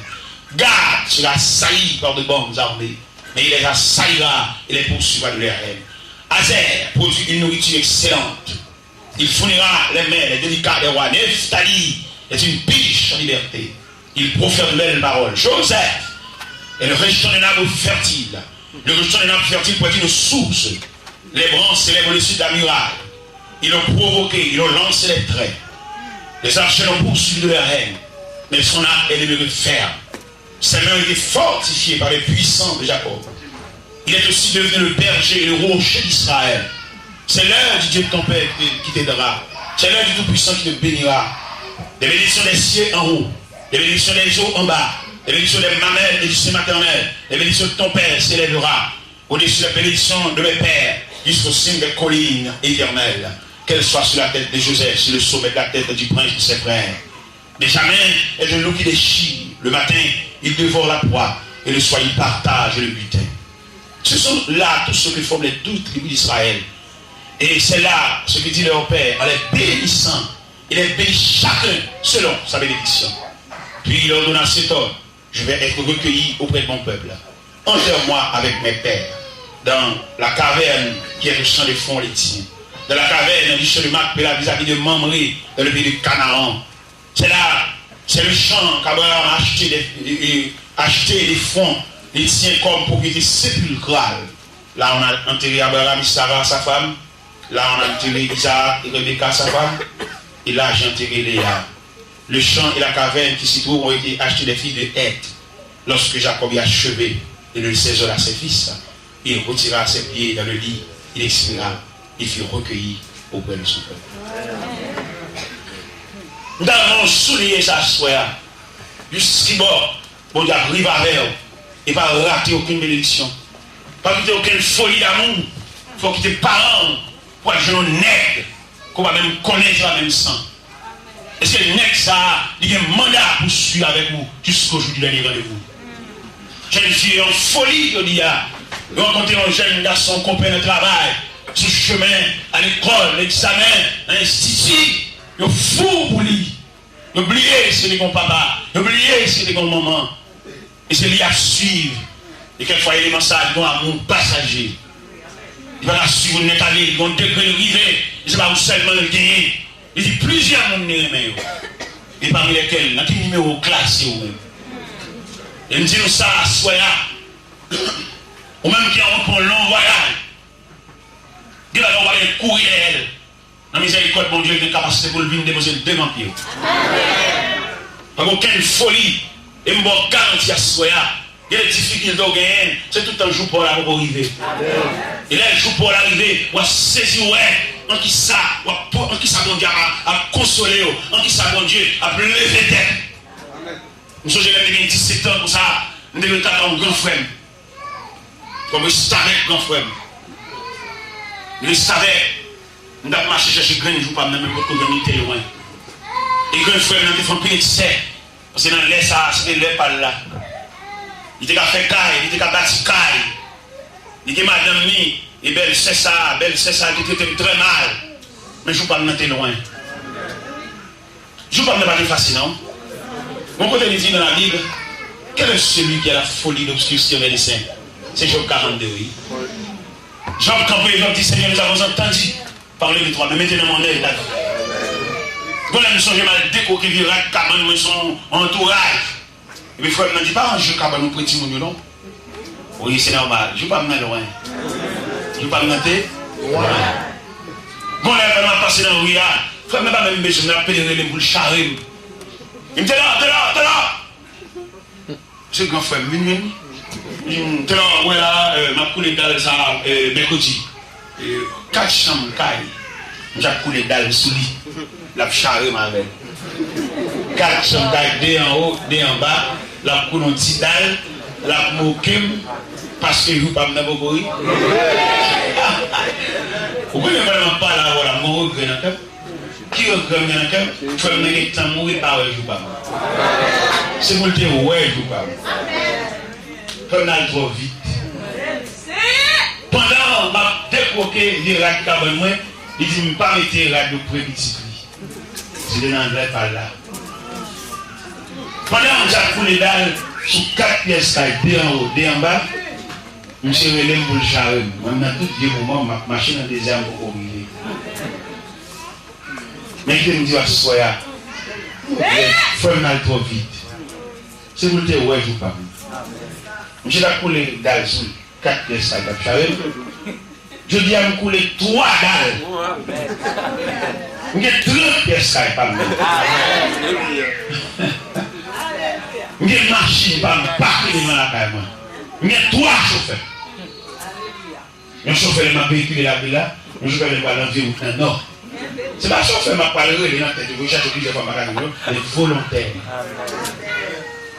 Gad sera assailli par de bonnes armées, mais il les assaillira et les poursuivra de leur haine. Azer produit une nourriture excellente. Il fournira les mets, les délicats des rois. Nephtali est une biche en liberté. Il profère de belles paroles. Joseph est le rejeton d'un arbre fertile. Le rejeton d'un arbre fertile peut être une source. Les branches s'élèvent au-dessus de la muraille. Ils l'ont provoqué, ils ont lancé les traits. Les archers l'ont poursuivi de leur haine. Mais son arc est demeuré ferme. Ses mains ont été fortifiées par les puissants de Jacob. Il est aussi devenu le berger et le rocher d'Israël. C'est l'heure du Dieu de ton Père qui t'aidera. C'est l'heure du Tout-Puissant qui te bénira. Les bénédictions des cieux en haut, les bénédictions des eaux en bas, les bénédictions des mamelles et du sein maternel, les bénédictions de ton Père s'élèvera au-dessus des bénédictions de mes pères jusqu'au signe des collines éternelles. Qu'elle soit sur la tête de Joseph, sur le sommet de la tête du prince de ses frères. Benjamin est un loup qui déchire. Le matin, il dévore la proie, et le soir, il partage le butin. Ce sont là tous ceux qui forment les 12 tribus d'Israël. Et c'est là ce que dit leur Père, en les bénissant. Il est béni chacun selon sa bénédiction. Puis il leur donna cet ordre: je vais être recueilli auprès de mon peuple. Enterre-moi avec mes pères dans la caverne qui est le champ des fonds laitiers. Dans la caverne du champ de Macpéla vis-à-vis de Mamré, dans le pays de Canaan. C'est là, c'est le champ qu'Abraham a acheté des fonds laitiers comme propriété sépulcrale. Là, on a enterré Abraham et Sarah, sa femme. Là, on a enterré Isaac et Rebecca, sa femme. Et là, j'ai enterré Léa. Le champ et la caverne qui s'y trouvent ont été achetés des filles de Heth. Lorsque Jacob y achevé et le saisonna à ses fils, il retira ses pieds dans le lit, il expira, il fut recueilli auprès de son peuple. Nous avons souligné ça ce soir. Jusqu'à bord, bon Dieu arrive avec eux et pas rater aucune bénédiction. Pas quitter aucune folie d'amour. Il faut quitter parents pour être un nègre qu'on va même connaître la même sang. Est-ce que le nègre ça, il a un mandat pour suivre avec vous jusqu'au jour du dernier rendez-vous? Jeune fille en folie, je dis, vous rencontrez un jeune garçon qui comprend le travail, sur le chemin, à l'école, l'examen, à l'institut, il est fou pour lui. Il oublie c'est les bons papa, il oublie c'est les bons mamans. Et c'est lui à suivre. Et quelquefois, il est dans ça, il a un passager. Il va la suivre, il est allé, il va un degré de rivet, il ne sait pas où seulement le gagner. Il dit plusieurs monde ne remet. Et parmi lesquels, dans quel numéro classé ou même. Et me dit nous ça, soyez ou même qui ont pour un long voyage. Il va envoyer un courriel. Dans la miséricorde, mon Dieu, il a une capacité pour le venir déposer devant pied. Pas aucune folie. Et me garantie à soyez. Il y a des difficultés au gagner. C'est tout un jour pour la pour arriver. Et là, un jour pour l'arriver, on va saisir, ouais. En qui ça, bon Dieu a consolé, en qui ça, bon Dieu a levé tête. Nous sommes j'ai 17 ans pour ça, nous devons être un grand frère. Comme je savais, grand frère. Je savais, nous avons marché chercher grand jour, pas même votre communauté loin. Et grand frère, nous avons fait un petit parce que dans l'air, ça, c'était l'air par là. Il était qu'à faire caille, il était qu'à bâtir caille. Il était madame ni. Et belle, c'est ça, qui était très mal. Mais je ne veux pas me mettre loin. Je ne veux pas me mettre facile, non? Mon côté dit dans la Bible, quel est celui qui a la folie d'obscurcir les saints? C'est Job 42, oui. Job campé, Job dit, Seigneur, nous avons entendu parler de toi, mais mettez dans mon œil là-dedans. Quand nous sommes mal déco qui vient à cabane, nous sommes entourage. Et puis, frère, ne dit pas, je cabane, nous prêtons mon non? Oui, c'est normal. Je ne veux pas me mettre loin. Je ne veux pas me mettre loin. Bon, là, vraiment passer dans le rue, frère, je n'ai pas même besoin d'appeler les boules charrées. Il me dit là, t'es là. C'est grand frère, t'es là, ouais, là, ma coulée dalle, ça, mercredi. 4 chambres, caille. J'ai coulé dalle sous lit. La charrée, ma belle. 4 chambres, caille, 2 en haut, 2 en bas. La coulée, un petit dalle. La moquée. Parce que je ne veux pas me débrouiller. Vous ne pouvez vraiment pas là, voilà, mon regret dans le cœur. Qui regrette dans le cœur? Il faut me dire que tu mourir par je ne veux pas. C'est pour le dire, ouais, je ne veux pas. Il faut aller trop vite. Pendant ma décroqué, il dit, il dit, je ne pas mettre la radio pour petit prix. Je l'ai par là. Pendant que j'ai coulé dalle sur 4 pièces, 2 en haut, 2 en bas, monsieur Relem pour le charme. Maintenant, tout le moment, ma machine en deuxième pour arriver. Mais je me dis à ce soir, il faut aller trop vite. C'est pour le dire, ouais, je ne veux pas. Monsieur l'a coulé dalle sur 4 pièces, je dis à me couler 3 dalles. Il y a 30 pièces, pas mal. Il y a une machine, pas dans la caille. Il y a 3 chauffeurs. Un chauffeur m'a véhiculé la ville là, un chauffeur m'a dans ville ou nord. C'est pas un chauffeur m'a parlé de la tête, vous cherchez plusieurs fois ma caille, elle est volontaire.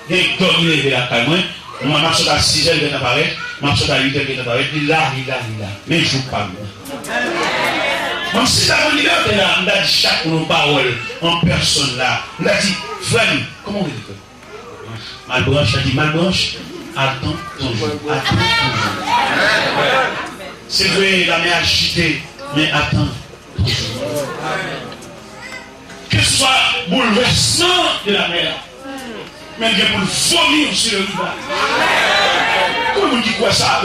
Il y a une dormir de la caille, moi, je marche à 6 heures de apparaître, je marche à 8 heures de apparaître, il là. Mais je ne joue pas. Même si ça vous liberté là, on a dit chaque nos paroles en personne là. On a dit, frère, comment on dit? Malbranche a dit Malbranche, attends ton jour. Attends ton jour. C'est vrai, la mer agitée, mais attends ton jour. Que ce soit bouleversement de la mer, mais il y a pour le vomir sur le rivage. Comment vous dites quoi ça?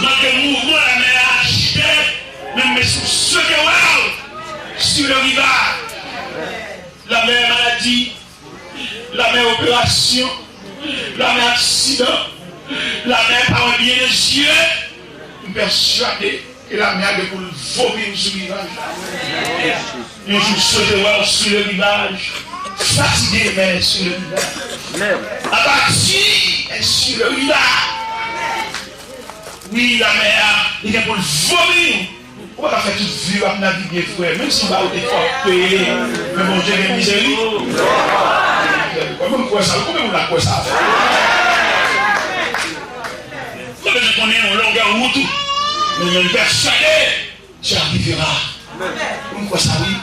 Dans le mouvement, la mer agitée, même sur le rivage, la mer maladie, la mer opération, la mer accident, la mer par un bien des yeux, nous persuadés que la mer est pour le vomir sur le rivage. Nous jouons sur le rivage, fatigué mais sur le rivage, abattu sur le rivage. Oui, la mer, il est pour le vomir. On va faire toute vie à la vie bien frère, même si on va au défaut payer, mais mon Dieu est miséricorde. Comment vous ça? Comment vous la quoi ça? Quand je connais un longueur route, mais je suis persuadé, tu arriveras. Vous quoi ça oui?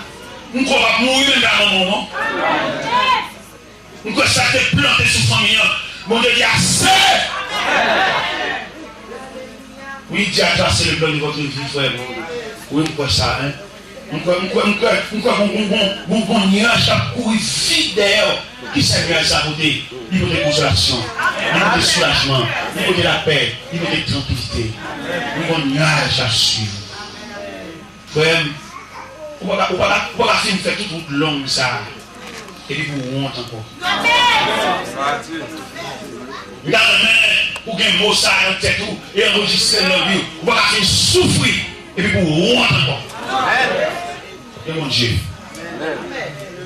Vous croyez pas mourir dans un moment? Vous croyez ça te planter sous famille? Mon Dieu dit assez. Oui, Dieu a tracé le plan de votre vie, frère. Oui, pourquoi ça, hein? Pourquoi bon nuage a couru vite d'ailleurs qui servait à saboter? Il faut de consolation, il faut de soulagement, il faut de la paix, il faut de tranquillité. Bon nuage à suivre. Frère, on va faire toute route longue ça. Et puis vous honte encore. Pour qu'un mot ça dans tête et enregistrer dans vie, on va faire souffrir. Et puis pour honte encore. Et mon Dieu.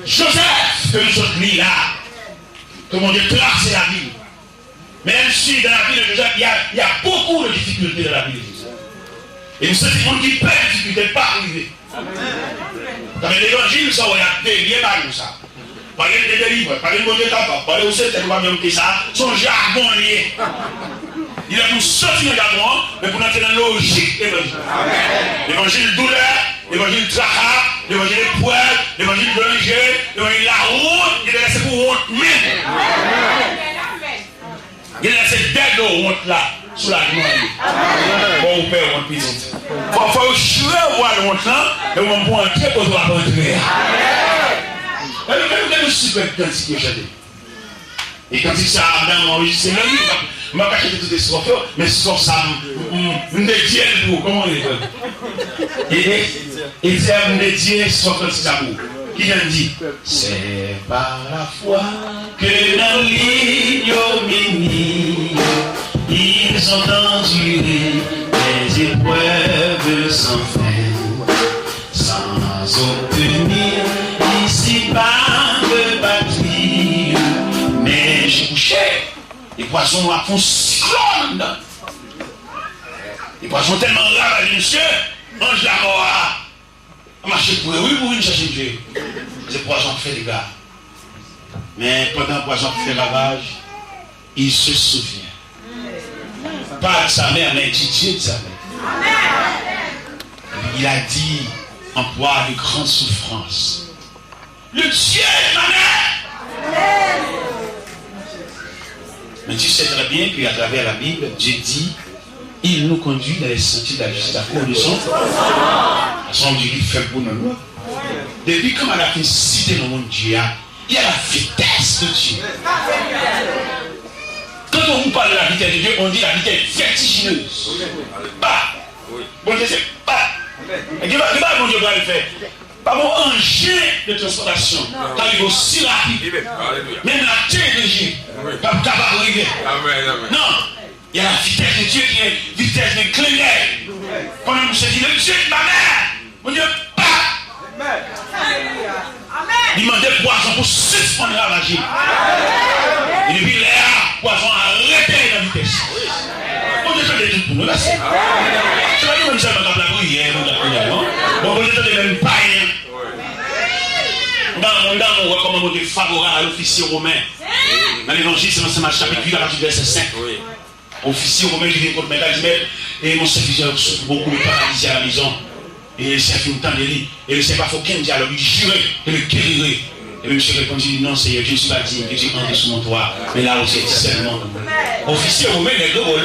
Joseph, que nous sommes mis là, que mon Dieu trace la vie. Même si dans la vie de Joseph, il y a beaucoup de difficultés dans la vie de Joseph. Et nous sommes des gens qui peuvent des difficultés, pas arriver. Dans l'évangile, ça, on a délié par nous ça. Parler de délivre, parler de mon Dieu capable, parler aussi de moi même que ça, son jargon lié. Il a pour sortir le jargon, mais pour entrer dans la logique de l'évangile. L'évangile douleur, l'évangile tracas, l'évangile épreuve, l'évangile danger, l'évangile la honte, il est laissé pour honte même. Il est laissé d'être de honte là, sous la main. Bon, père, honte petite. Il faut jouer au roi de honte là, et on peut entrer pour la rentrer. Quel est le super cantique que j'ai? Et quand il s'est enregistré, je ne vais pas cacher toutes les strophes, mais sur ça, je me dédié pour. Comment on les fait? Et c'est me dédié sur le cantique d'amour. Qui vient dit? C'est par la foi que dans l'ignominie, ils ont enduré les épreuves sans fin, sans obtenir ici-bas de batterie. Mais j'ai couché, les poissons à fond cyclone. Les poissons tellement ravagés, monsieur, mange la mort. On marche pour oui, pour une chercher Dieu. Les poissons fait des gars. Mais pendant que le poisson fait ravage, il se souvient. Pas de sa mère, mais Dieu de sa mère. Il a dit en proie de grandes souffrances. Le Dieu de ma mère. Mais tu sais très bien qu'à travers la Bible, Dieu dit, il nous conduit dans les sentiers de la justice à cause de son Dieu qui fait pour nous. Depuis quand on a fait citer le monde Dieu, il y a la vitesse de Dieu. Quand on vous parle de la vitesse de Dieu, on dit la vitesse vertigineuse. Bah, bon Dieu c'est pas. Et qu'est-ce que bon Dieu va le faire? Pas mon engin de transportation, qui arrive aussi rapide. Même la terre de Dieu, pas capable d'arriver. Non, il y a la vitesse de Dieu qui est vitesse de clin d'œil. Quand on se dit le Dieu de ma mère, mon Dieu, pas. Il demandait poison pour suspendre la magie. Et depuis là, poison a arrêté la vitesse. On dit que tout pour nous là. C'est pas nous même ça, on a la prière, on a la prière. Bon, on dit même païen. Dans mon recommandement favorable à l'officier romain. Dans l'évangile, c'est dans ce chapitre 8, à partir du verset 5. Officier romain qui vient contre mes gars, et mon serviteur beaucoup de paralysés à la maison. Et le chef me tend de lui. Et le chef pas faut qu'un dialogue, il jurait et le guérirait. Et le monsieur répondit, non Seigneur, je ne suis pas digne que tu entres sous mon toit. Mais là aussi, c'est seulement. Officier romain, les gros,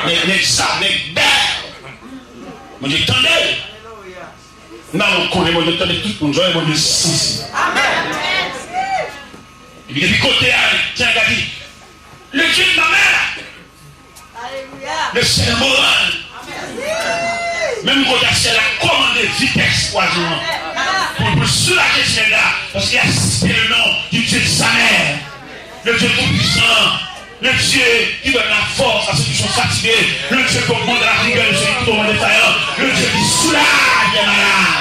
les ça, les bêtes. Mon Dieu, attendez. Non, on connaît, mon Dieu, attendez tout mon Dieu, mon Dieu, si. Et puis, depuis côté, tiens, il a dit, le Dieu de ma mère. Le Seigneur moral. Même quand c'est la commande de vitesse poison pour soulager ce là, parce qu'il a cité le nom du Dieu de sa mère, le Dieu tout-puissant, le Dieu qui donne la force à ceux qui sont fatigués, le Dieu qui augmente la rigueur de ceux qui tombent en défaillant, le Dieu qui soulage les malades.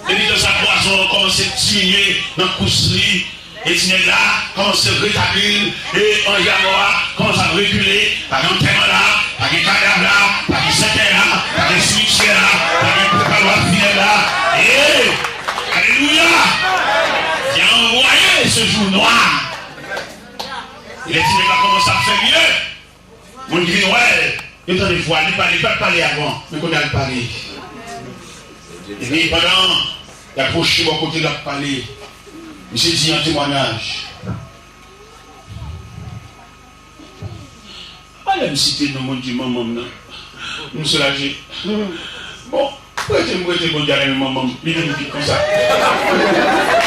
Et puis de sa poison commence à diminuer dans la cousserie. Et là commence à se rétablir, et en Yamoa commence à reculer, par un terrain là, par des cadavres là, par des cercueils là, par des cimetières là, par des préparoirs funèbres là, et alléluia, il a envoyé ce jour noir. Et les Tinés là commencent à faire mieux. Mon Dieu, ouais, il y a des fois, il ne pas parler avant, mais qu'on a parlé. Et puis pendant, il a approché mon côté de la parler. J'ai dit un témoignage. Allez me citer dans mon Dieu, maman. Je me soulager. Bon, pourquoi tu me bon Dieu, maman? Il me dit comme ça.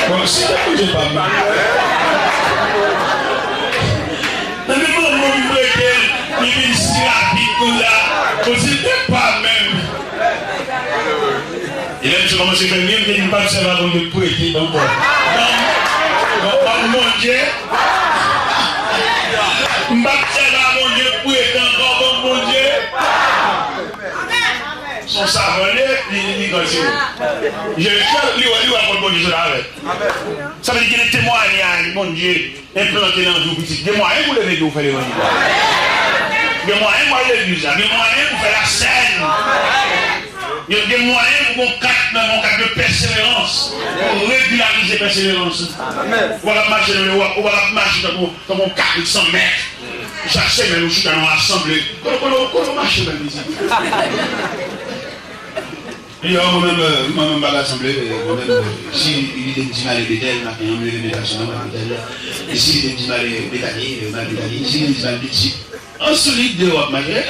Bon, c'est pas que je ne pas mal. Mais maman, il me dit si la vie comme ça, je ne sais pas même. Et là, je commence à faire mieux, mais il ne pas se faire de prêter encore. Mon Dieu, mon Dieu, pour être encore mon Dieu. Son savonné, il continue. Je vais lui bon Dieu. Ça veut dire qu'il y a des témoignages, mon Dieu, implantés dans le petit. Des moyens pour lever vous faire les moyens. Des moyens pour l'église, des moyens pour faire la scène. Il y a des moyens pour mon cadre de persévérance, pour régulariser la persévérance. On va marcher dans mon cadre de 100 mètres. Chaque semaine, nous sommes assemblés. Comment marcher dans les il y a moi-même à l'assemblée, si il est dit mal et bétel, on a fait un peu de méditation, et si il est dit mal et bétani, si il est dit mal et bétani, en solide de Europe, ma chère.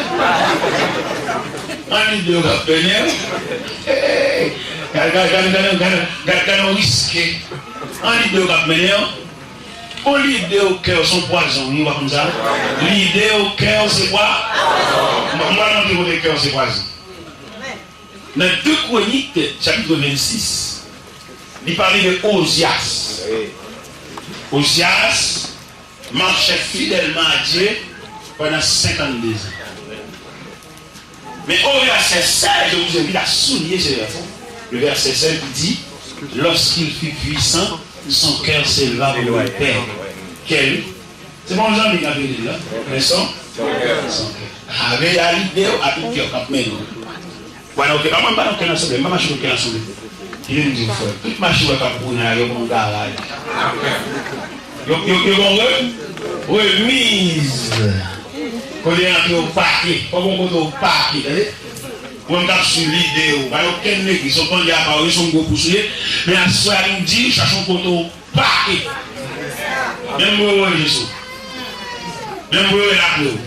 En ligne de Europe, on risque. En ligne de Europe, pour l'idée au cœur, son poison, on va comme ça. L'idée au cœur, c'est quoi? Moi, non, le cœur, c'est poison. Dans 2 Chroniques, chapitre 26, il parlait de Osias. Osias marchait fidèlement à Dieu pendant 52 ans. Mais au verset 16, je vous invite à souligner ce verset. Le verset 16 dit, lorsqu'il fut puissant, son cœur s'éleva pour le Père. Quel? C'est bon, Jean, il a dit là. Mais son cœur. Avec la l'idée à tout cœur, quand même. Voilà, ok, maman, pas dans quelle assemblée, maman, je suis dans quelle assemblée. Il est dit, frère, toute ma chouette à Pouna, il y a mon garage. Il y a mon remise. Quand il est entré au parquet, quand on va au parquet, on a sur l'idée, il n'y a aucun nègre, ils sont pas liés à Paris, ils sont gros poussés, mais à ce soir, on dit, cherchons pour au parquet. Même pour eux, Jésus. Même pour eux, la cour.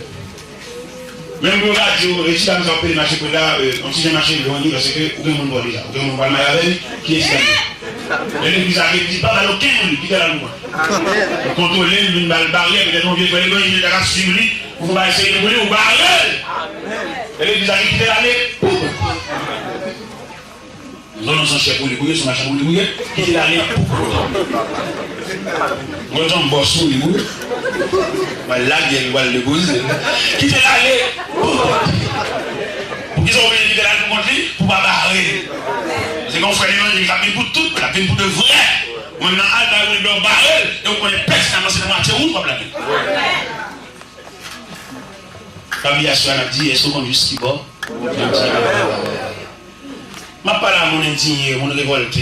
Même pour radio, et si la nous appelle les marchés pour là, on s'y marché de l'ONU parce que tout le monde voit déjà. Tout le monde voit le maillot qui est ici. Et l'église arrive, dit pas mal aucun monde qui est là. On contrôle une balle barrière, peut-être on vient pour les gens, il est suivre lui, on va essayer de brûler au barrière. Et l'église arrive, qui est là, nous allons s'en chercher pour les bouiller, son machin pour les bouiller, qui est là, on va en boire sous les bouiller. Là, il y a le bouille. Qui est là, pour qu'ils ont oublié de là pour montrer, pour pas barrer. C'est qu'on fait les gens, il pour tout, la peine pour de vrai. On a hâte d'aller dans le barrer, et on connaît personnellement, c'est la moitié rouge, comme la vie. Comme il y a ce qu'on a dit, est-ce qu'on juste qui va? Je ne parle pas à mon indigné, mon révolté.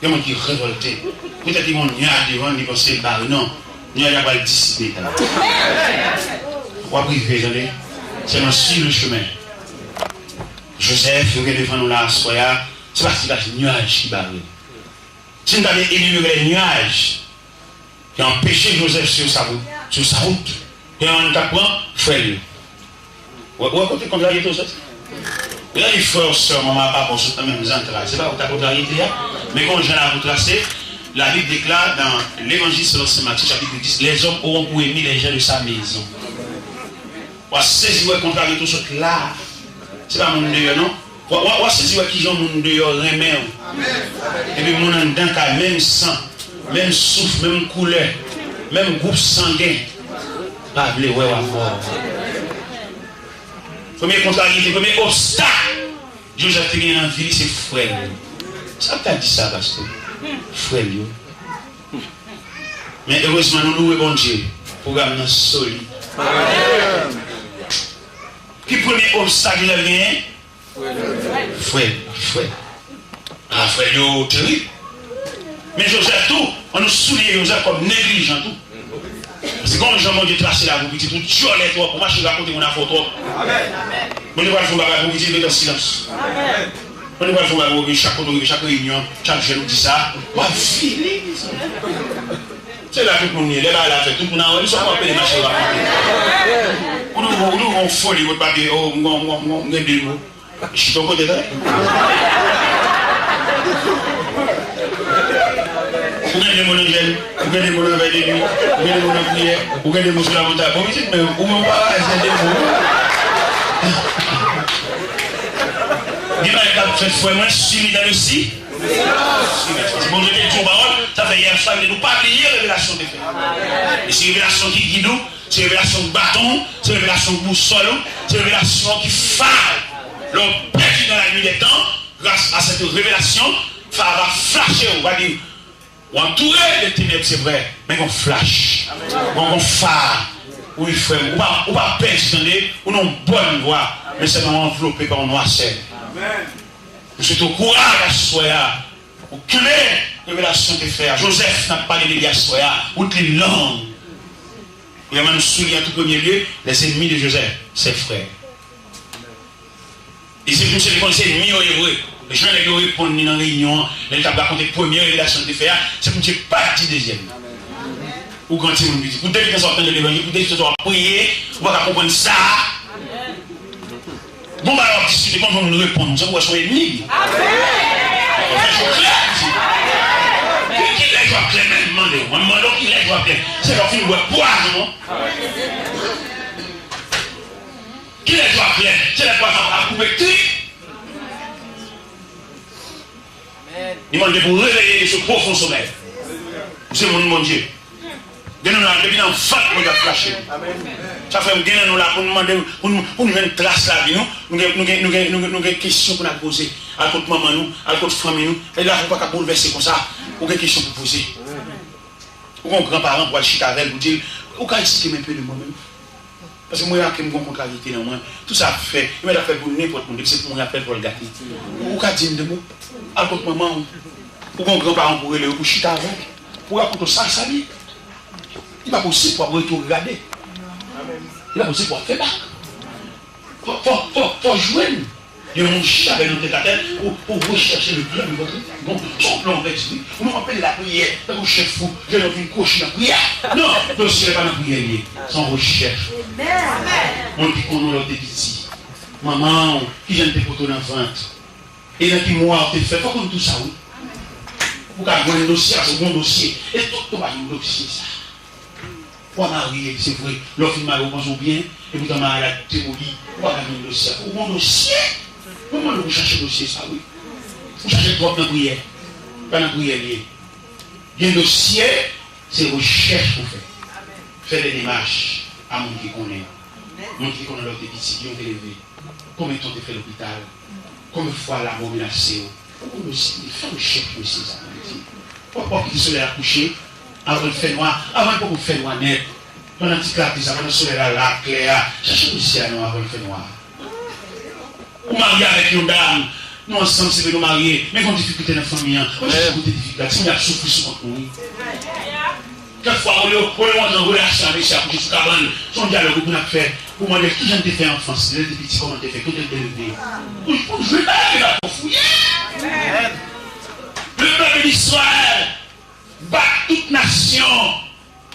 Il y a des gens qui sont révoltés. Peut-être qu'ils vont venir devant, ils vont se barrer. Non, il n'y a pas de disciple. Pourquoi priver, attendez? C'est sur le chemin. Joseph, il y a des gens là, c'est parce qu'il y a un nuage qui barre. Si nous avons énuméré les nuages qui ont empêché Joseph sur sa route, et on apprend, frère. Vous avez contrarié tout ça? Là, les frères, sœurs, maman, papa, sont dans les mêmes entrailles. Ce n'est pas ta contrariété, mais quand je l'ai retracé, la Bible déclare dans l'évangile selon Saint Matthieu, chapitre 10, les hommes auront pour aimer les gens de sa maison. Vous saisissez la contrariété tout ça là. Ce n'est pas mon dehors, non? Vous saisissez qui ont mon dehors, remet. Et puis, mon dedans, même sang, même souffle, même couleur, même groupe sanguin. Pas de ouais, premier contrariété, premier obstacle, Joseph te gagne en vie, c'est frère. Ça t'a dit ça, pasteur. Frère. Mais heureusement, nous louons bon Dieu. Programme solide. Qui premier obstacle il a gagné? Frère. Ah, frère, c'est terrible. Mais Joseph, tout, on nous souligne Joseph comme négligent, tout. Parce que quand Jean Dieu tracé la route, tout tiolet toi pour marcher à côté de mon affaire toi. On ne va pas faire un bagage pour dans silence. On ne va pas faire un bagage chaque réunion, chaque jeune dit ça. On va filer. C'est là que tout le monde est là, là, tout le monde a dit, on va payer les marchés. On folie, on va pas dire, on est des mots. Je suis ton côté là. Vous gagnez des mots de gel, vous gagnez des mots de veille de nuit, vous gagnez des mots de prière, vous gagnez des mots sur la montagne. Bon, mais vous ne pouvez pas rester des mots. Dis-moi, il faut moins suivre dans le si. Si bon Dieu dit parole, ça fait hier soir, nous pas oublier la révélation des faits. Et c'est une révélation qui guide nous, c'est une révélation de bâton, c'est une révélation de boussole, c'est une révélation qui faille. L'homme perdu dans la nuit des temps, grâce à cette révélation, ça va flasher, on va dire. On entoure les ténèbres, c'est vrai, mais on flash, on phare, oui frère, on va perdre, on a une bonne voix, mais c'est vraiment enveloppé par un noirceur. Nous sommes au courage à Soya, au clair, révélation de faire. Joseph n'a pas les à Soya, ou les langues. Il y a même souligné en tout premier lieu, les ennemis de Joseph, ses frères. Et c'est pour ceux qui ennemis aux Hébreux. Les gens qui répondent dans la réunion, les gens qui racontent les premières révélations de faire, c'est pour Dieu pas dit deuxième. Ou quand ils nous disent, pour dès qu'ils sont de l'évangile, pour dès qu'ils sont prier, on va comprendre ça. Bon, bah alors, discuter, quand on nous répond, nous avons son ennemi. Qui les doit clair, on demande qui les doit clair. C'est leur film de poison. Qui les doit clair, c'est la poison à couper tout. Il demande pour réveiller ce profond sommeil. C'est mon Dieu. Nous avons depuis dans fat, nous avons flashé. Ça fait que nous là pour nous demander, pour nous mettre trace là, nous avons des questions pour nous poser. À côté de maman, à côté de famille, nous. Et là, on ne peut pas bouleverser comme ça. Nous avons des questions pour poser. Ou un grand-parent pour aller chiter avec vous dire, vous pouvez expliquer un peu de moi-même. Parce que moi, je suis en contrariété dans moi. Tout ça fait, il m'a fait pour n'importe qui, c'est pour moi appelle pour le gâter. Vous pouvez dire de moi, à côté de maman, ou un grand-parent pour aller pour chiter avec, pour raconter ça, ça vie. Il n'est pas possible pour regarder. Il n'est pas possible pour faire bac. Pour jouer. Il y a un chien avec notre tête pour rechercher le plan de votre vie. Bon, son plan va être dit. On nous rappelle la prière. Le chef fou, je vais une coche dans la prière. Non, le ciel n'est pas dans la prière. Sans recherche. On dit qu'on a l'autre petit. Maman, qui vient de te poteaux dans le ventre. Et là, qui moi, tu fais pas comme tout ça, oui. Pour qu'on ait un dossier, un bon dossier. Et tout le monde a un dossier, ça. Pour marier, c'est vrai, l'offre de mariage, on pense bien, et vous avez la théorie, pour avoir un dossier. Au bon dossier, comment vous cherchez le dossier, ça, oui? Vous cherchez trop dans la prière, pas dans la prière liée. Il y a un dossier, c'est recherche pour faire. Faire des démarches à mon qui connaît. Mon qui connaît l'autre petit, qui ont élevé. Combien de temps tu fait l'hôpital? Combien de fois la mort menacée? Pourquoi le dossier? Faire recherche aussi, ça, pourquoi qu'il se lève à coucher? Avant de faire noir, avant de faire noir net, pendant que tu claques, avant de se lever là, clair, cherchez aussi à nous avant de faire noir. Vous mariez avec une dame, nous ensemble, c'est que nous marier, mais quand difficulté dans la famille, on a des difficultés, si on a souffert sur notre vie. Quelquefois, on est en relation avec ça, pour jusqu'à cabane, son dialogue qu'on a fait, pour demander qui j'en ai fait en France, les petits, comment t'es fait, tout est élevé. Pour jouer là, il va fouiller. Le peuple d'Israël bat toute nation.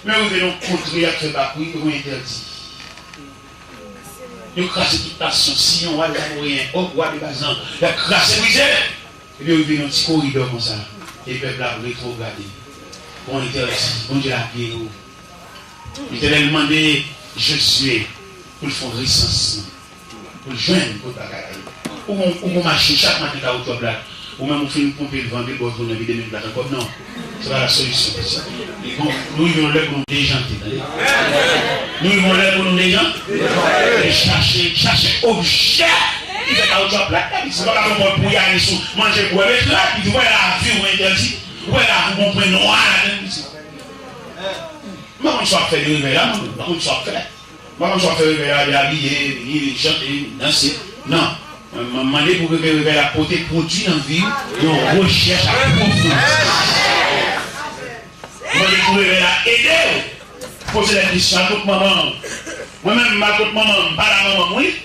Mais nous venons contrer à ce bapouille, nous interdit. Nous crassons toute nation. Si on va les Amouriens, au roi de Bazan, il a crassé, brisé. Et bien, nous venons un petit corridor comme ça. Et le peuple a rétrogradé. On interdit. On dit la guerre. Il t'a demandé Josué pour le faire recensement. Pour le joindre pour le bagaille. Ou marcher chaque matin à autour là. Ou même on fait une pompe le vent, pour vous avez des plaques encore. Non, c'est pas la solution. Nous, ils vont l'aider pour nous déjanter. Nous, ils vont l'aider pour nous déjanter. Et chercher objet. Il fait à autour là. C'est pas comme pour y aller sur manger pour avec là. Il dit, ouais, la vie ou interdit. Ouais, là, vous comprenez noir. Maman soit fait des réveils là, maman soit fait. Maman soit fait des réveils là, habiller, venir, chanter, danser. Non. Maman dit pour que les réveils là, porter produit dans la vie, on recherche à profondeur. Maman dit pour les réveils là, aider. Poser la question à toute maman. Moi-même, ma toute maman, je ne parle pas à maman, oui.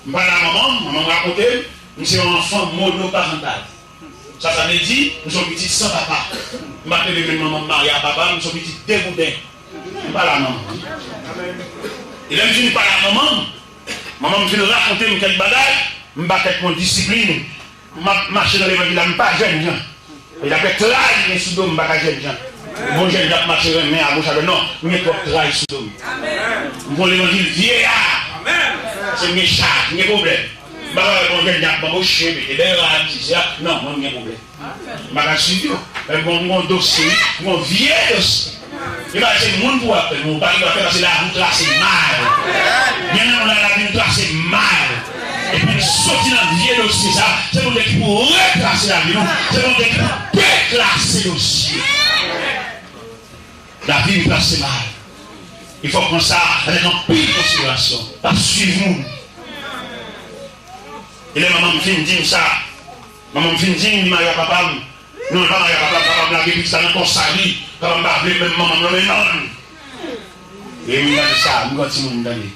Je ne parle pas à maman, maman m'a raconté, nous sommes enfants monoparentales. Ça veut dire, nous sommes petits sans papa. Je ne vais pas maman mariée à papa, nous sommes petits déboudins. Je parle à maman. Et là, je ne parle à maman. Maman me vient raconter quelques bagages. Je ne vais pas être mon discipline. Je marche dans les villes, je ne suis pas jeune gens. Il a fait travail, je ne suis pas jeune gens. Bon, jeune gens marcher mais à gauche à droite. Non, je ne suis pas travail sous l'homme. Bon, l'évangile vieillard. C'est mes chats, il n'y a pas de problème. Je ne vais pas me chien, non, moi, il n'y a pas de problème. Je ne vais pas suivre. Mon dossier, mon vieux dossier. Il va essayer de monde pour appeler. Mon père va faire parce que la route là c'est mal. Bien on a la route là c'est mal. Et puis sortir dans le vieux dossier ça, c'est pour l'équipe pour retracer la vie. C'est pour l'équipe pour déclasser le dossier. La vie nous place mal. Il faut prendre ça avec un peu de considération. Pas suivre nous. Et là maman me fait dire ça. Maman me fait dire, il m'a dit à papa. Non, pas marié à papa, la Bible, ça n'a pas sali. Quand on m'a appelé, même maman, non. Et il m'a dit ça, nous continuons de donner.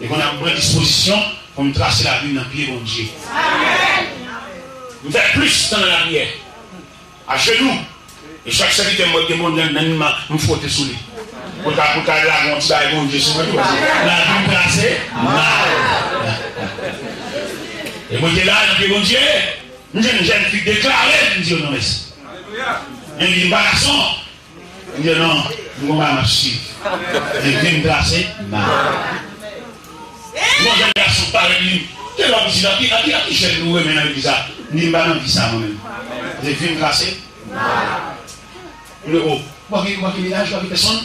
Et qu'on a une bonne disposition pour nous tracer la vie dans le pied, mon Dieu. Nous faisons plus dans la prière. À genoux. Et chaque serviteur me demande de frotter sous lui. Pour qu'à la montre, mon Dieu, c'est vrai. La vie tracée, mal. Et moi, je suis là, dans le pied, mon Dieu. Une jeune fille déclarée, je dis non, merci. Elle dit, garçon. Je dis non, je ne vais pas me suivre. Je viens me placer mal. Mon jeune garçon parle de lui. Quel homme ici, qui cherche nous maintenant avec ça? Je ne vais pas me ça moi-même. Je viens me placer mal. Le haut. Moi qui village, moi qui personne.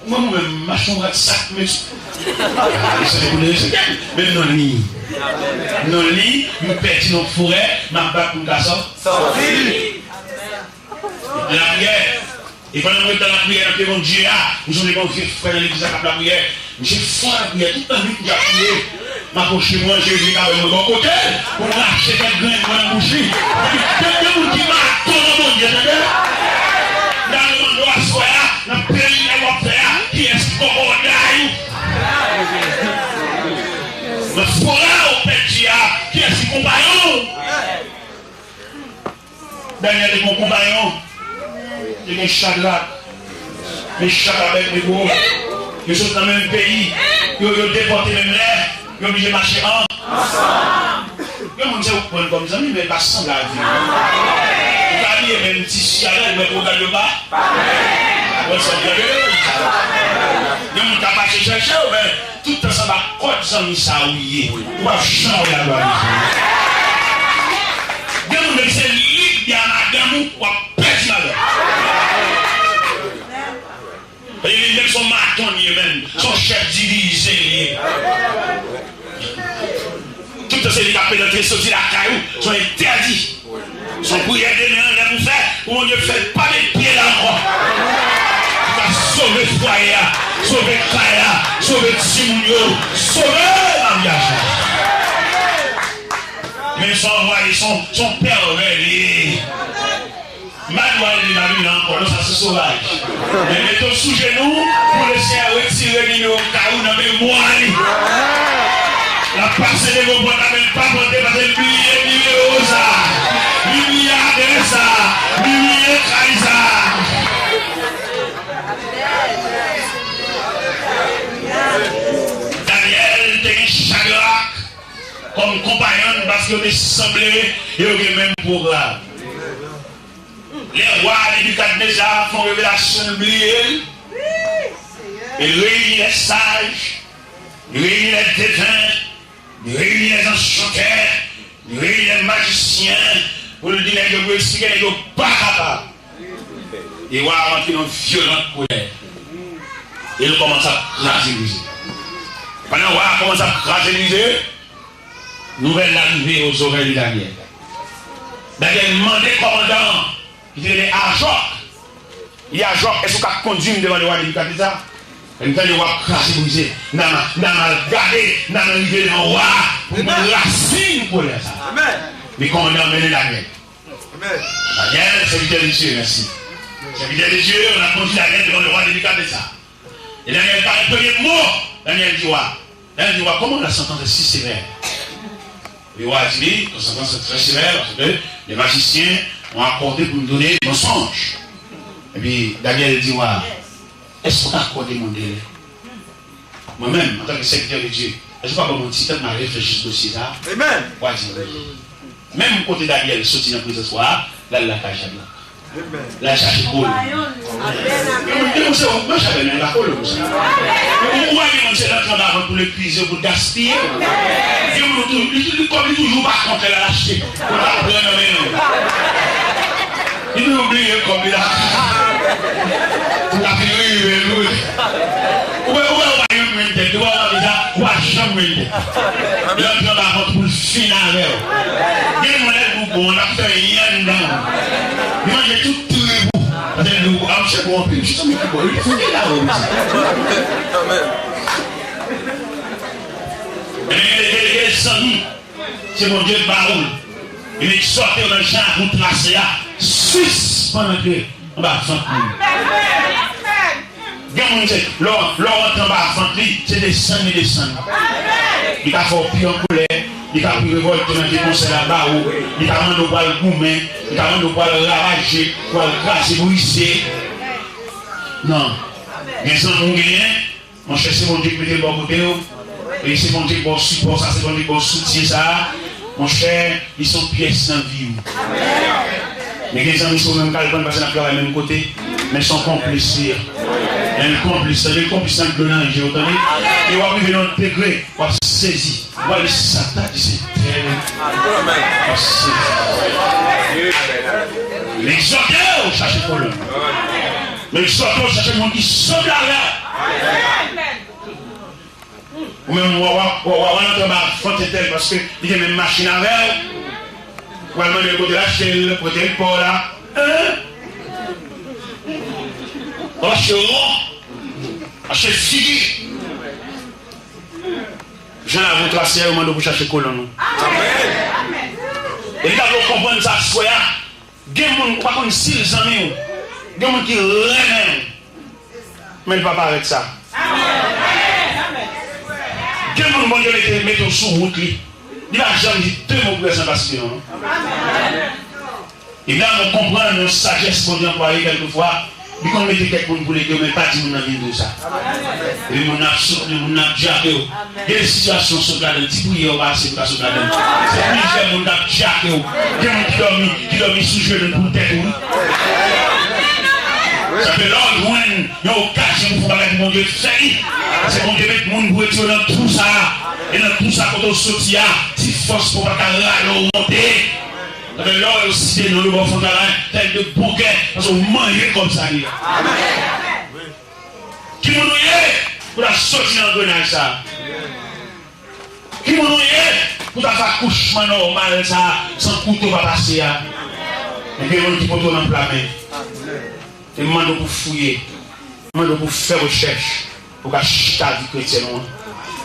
Moi-même, ma chambre à sac, mais. Même dans le lit. Dans le lit, nous perdons nos forêts, ma bague pour la sorte. Dans la prière. Et pendant que dans la prière, mon Dieu, nous sommes les bons frères de l'église à la prière. J'ai foi à la prière, tout le temps que j'ai prié. Ma poche moi, j'ai vu avec mon bon côté, pour marcher quelques grains pour la bouche. Quelqu'un qui m'a tout mon Dieu, dans le monde de la soie, dans le pays de la qui est ce qu'on a. Le forêt au Pétia, qui est son compagnon. Daniel est mon compagnon. Il est Shadrach. Les Shadrach avec les gros. Ils sont dans le même pays. Ils ont déporté même l'air. Ils ont obligé de marcher ensemble. Ils ont dit comme ça, mais pas sans la vie. Vous avez même si Shadrach, mais vous regardez le bas. Vous savez, ils ont capacité de chercher, mais tout ça va côté sans nous saouiller. On va changer la loi. Des gens qui sont libres, il y a un amour pour perdre la loi. Et même son maton, même son chef divisé. Tout ce qui a pénétré sortir la caillou sont interdits. Son prière de nous faire, on ne fait pas les pieds là-bas. Sauver le foyer, sauver le Kaya, sauver le Simonio, sauver la vie. Mais son père réveillé. Mademoiselle il m'a vu encore, ça c'est sauvage. Mais mettons sous genoux pour laisser retirer les cailloux dans les moines. La passée de vos potes n'avait pas voté parce qu'elle lui est ça. libérer ça. Libérer ça. Daniel était Shadrach comme compagnon parce qu'il était semblé et il y a même programme. Les rois et Nebuchadnezzar font révélation oubliée. Ils réunissent les sages, ils réunissent les devins, ils réunissent les enchanteurs, ils réunissent les magiciens pour le dire que vous expliquez que vous n'êtes pas capable. Et vous rentrez dans une violente colère. Et ils commencent à fragiliser. Pendant que vous commencez à fragiliser, nouvelle arrivée aux oreilles de Daniel. Daniel demandait au commandant, il était à Joc. Il y a Joc, est-ce que vous avez conduit devant le roi de Nebuchadnezzar? Et nous allons fragiliser. Nous allons regarder, nous allons arriver dans le roi pour me raciner pour ça. Mais commandant mené Daniel. Daniel, serviteur de Dieu, merci. Serviteur de Dieu, on a conduit Daniel devant le roi de Nebuchadnezzar. Et Daniel parle le premier mot. Daniel dit, comment la sentence est si sévère? Le roi dit, la sentence est très sévère parce que les magiciens ont accordé pour nous donner des mensonges. Et puis Daniel dit, est-ce qu'on a accordé mon délai? Moi-même, en tant que serviteur de Dieu, est-ce que je ne sais pas comment réfléchir sur ce dossier là? Amen. Même côté Daniel, sorti dans le soir, là, la cage là. Là, chercher Paul. Moi, j'avais même la Paul. Pourquoi il c'est là pour le puiser, pour gaspiller? Comme il toujours pas contre la lâcheté. Il nous oublie comme il a. Pour la prière, où est-ce pour le final. Il on a fait rien dedans. Moi j'ai tout tourné vous. Nous je suis là. C'est mon Dieu de Baroul. Il est sorti dans le champ pour tracer à Suisse pendant que on va faire. L'or en bas, c'est des sangs et des sangs. Il a fait pire en colère, il a pris révolte dans des conseils là-bas, il a demandé au bras le gourmet, il a demandé au bras le ravager, pour le craser, brisser. Non. Les gens ont gagné, mon cher, c'est mon Dieu qui met le bon côté, et c'est mon Dieu qui bon support, ça, c'est mon Dieu qui bon soutien, ça. Mon cher, ils sont pièces sans vie. Mais les gens sont même calmes parce qu'ils ont le même côté, mais ils sont complices. Les complices de l'ange, j'ai entendu. Et on va arriver dans le degré, on va saisir. On va laisser Satan, c'est très bien. Les exhorteurs cherchent pour l'homme. Mais les exhorteurs cherchent le monde qui sauve la l'air. Ou même, on va entrer dans Fontaine parce qu'il y a même machine à verre. Ou alors, le côté de la chaîne, le côté de port là. On va acheter rond, acheter figue. Je n'ai pas tracé au moment pour chercher colon. Et là, vous comprenez ça, soya. Il y a des gens qui ne sont pas si les amis. Il y a des gens qui reviennent. Mais il ne va pas avec ça. Il y a des gens qui mettent sur route. Il a jamais dit deux mots pour présentation. Et là, on comprend une sagesse qu'on a employée quelquefois. Il qu'on mette quelqu'un pour les deux, mais pas dit qu'on a vu ça. Et on a jacké. Il y a des situations sur la tête, si vous avez assez de sur la tête. C'est plusieurs monde a jacké. Il y a des gens qui dorment sous jeu de pour tête. Ça fait l'ordre, il y a occasion pour faire mon Dieu fait. C'est mon Dieu mettre mon pour être dans tout ça. Et dans tout ça, quand on sortit, si force pour pas qu'elle monter. Là aussi, nous le bon fond tel de bouquet, parce qu'on mange comme ça. Qui m'a noué pour la sortir dans le grenage ça? Qui m'a noué pour la faire accouchement normal ça, sans couteau va passer. Et puis on dit pour tout dans le plat. Et demande pour fouiller, demande pour faire recherche, pour qu'acheter la vie chrétienne,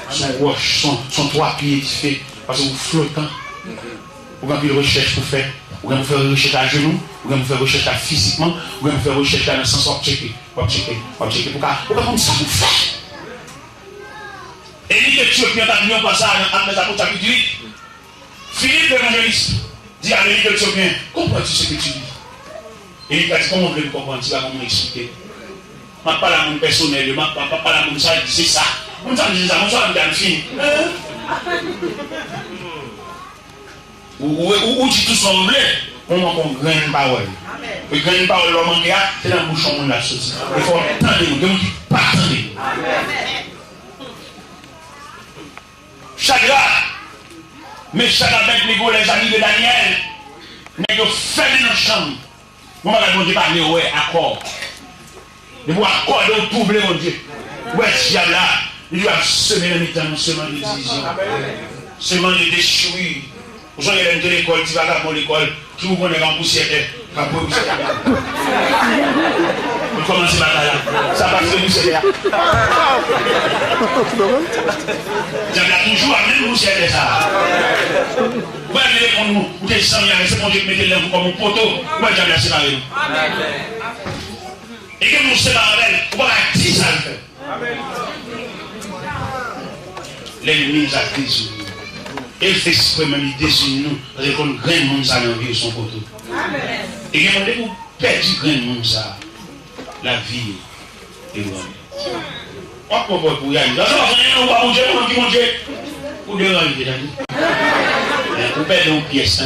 son roche, son 3 pieds fait, parce que vous flottant. Vous avez une recherche pour faire, vous avez faire recherche à genoux, vous avez faire recherche à physiquement, vous avez faire recherche dans le sens de checker, pour checker, pour comme ça vous faites. Et l'Éthiopie a mis en passage à la chapitre 8. Philippe l'évangéliste, Dis à l'église que tu viens, comprends-tu ce que tu dis? Et il a dit, comment vous voulez comprendre? Tu vas m'expliquer. Je ne parle pas à mon personnel, je ne parle pas à mon ça, c'est ça. Mon ça, c'est ça, mon ça, c'est fini. Ou tu tout semblé, on manque un grain de parole. Le grain de parole, l'homme manque, c'est dans le bouchon de la chose. Il faut attendre, il ne faut pas attendre. Chaque mais chaque avec les amis de Daniel, mais ils fait dans la chambre. Moi, je ne vais pas parler, ouais, accord. De vous accorder au trouble, mon Dieu. Ouais, si là, il doit semer le mi-temps, semer de division, semer de déchouille. Vous avez l'air de l'école, tu vas à l'école, qui vous connaît en poussière, quand vous vous commencez la bataille. Ça va se poussière. J'avais toujours la même poussière ça. Vous allez pour nous, vous êtes sans rien, c'est mon Dieu qui mettez l'air comme un poteau. Moi, j'avais séparé. Et que nous séparons, on va la 10 ans. L'ennemi nous a déçus. Et il fait exprès même déçus nous, parce qu'on grain de monde ça dans la vie de son poteau. Et quand vous perdez du grain de monde ça, la vie est bonne. On ne peut pas pour y aller. Dans ce moment, on va manger, on va manger. Vous devez aller, vous perdez une pièce,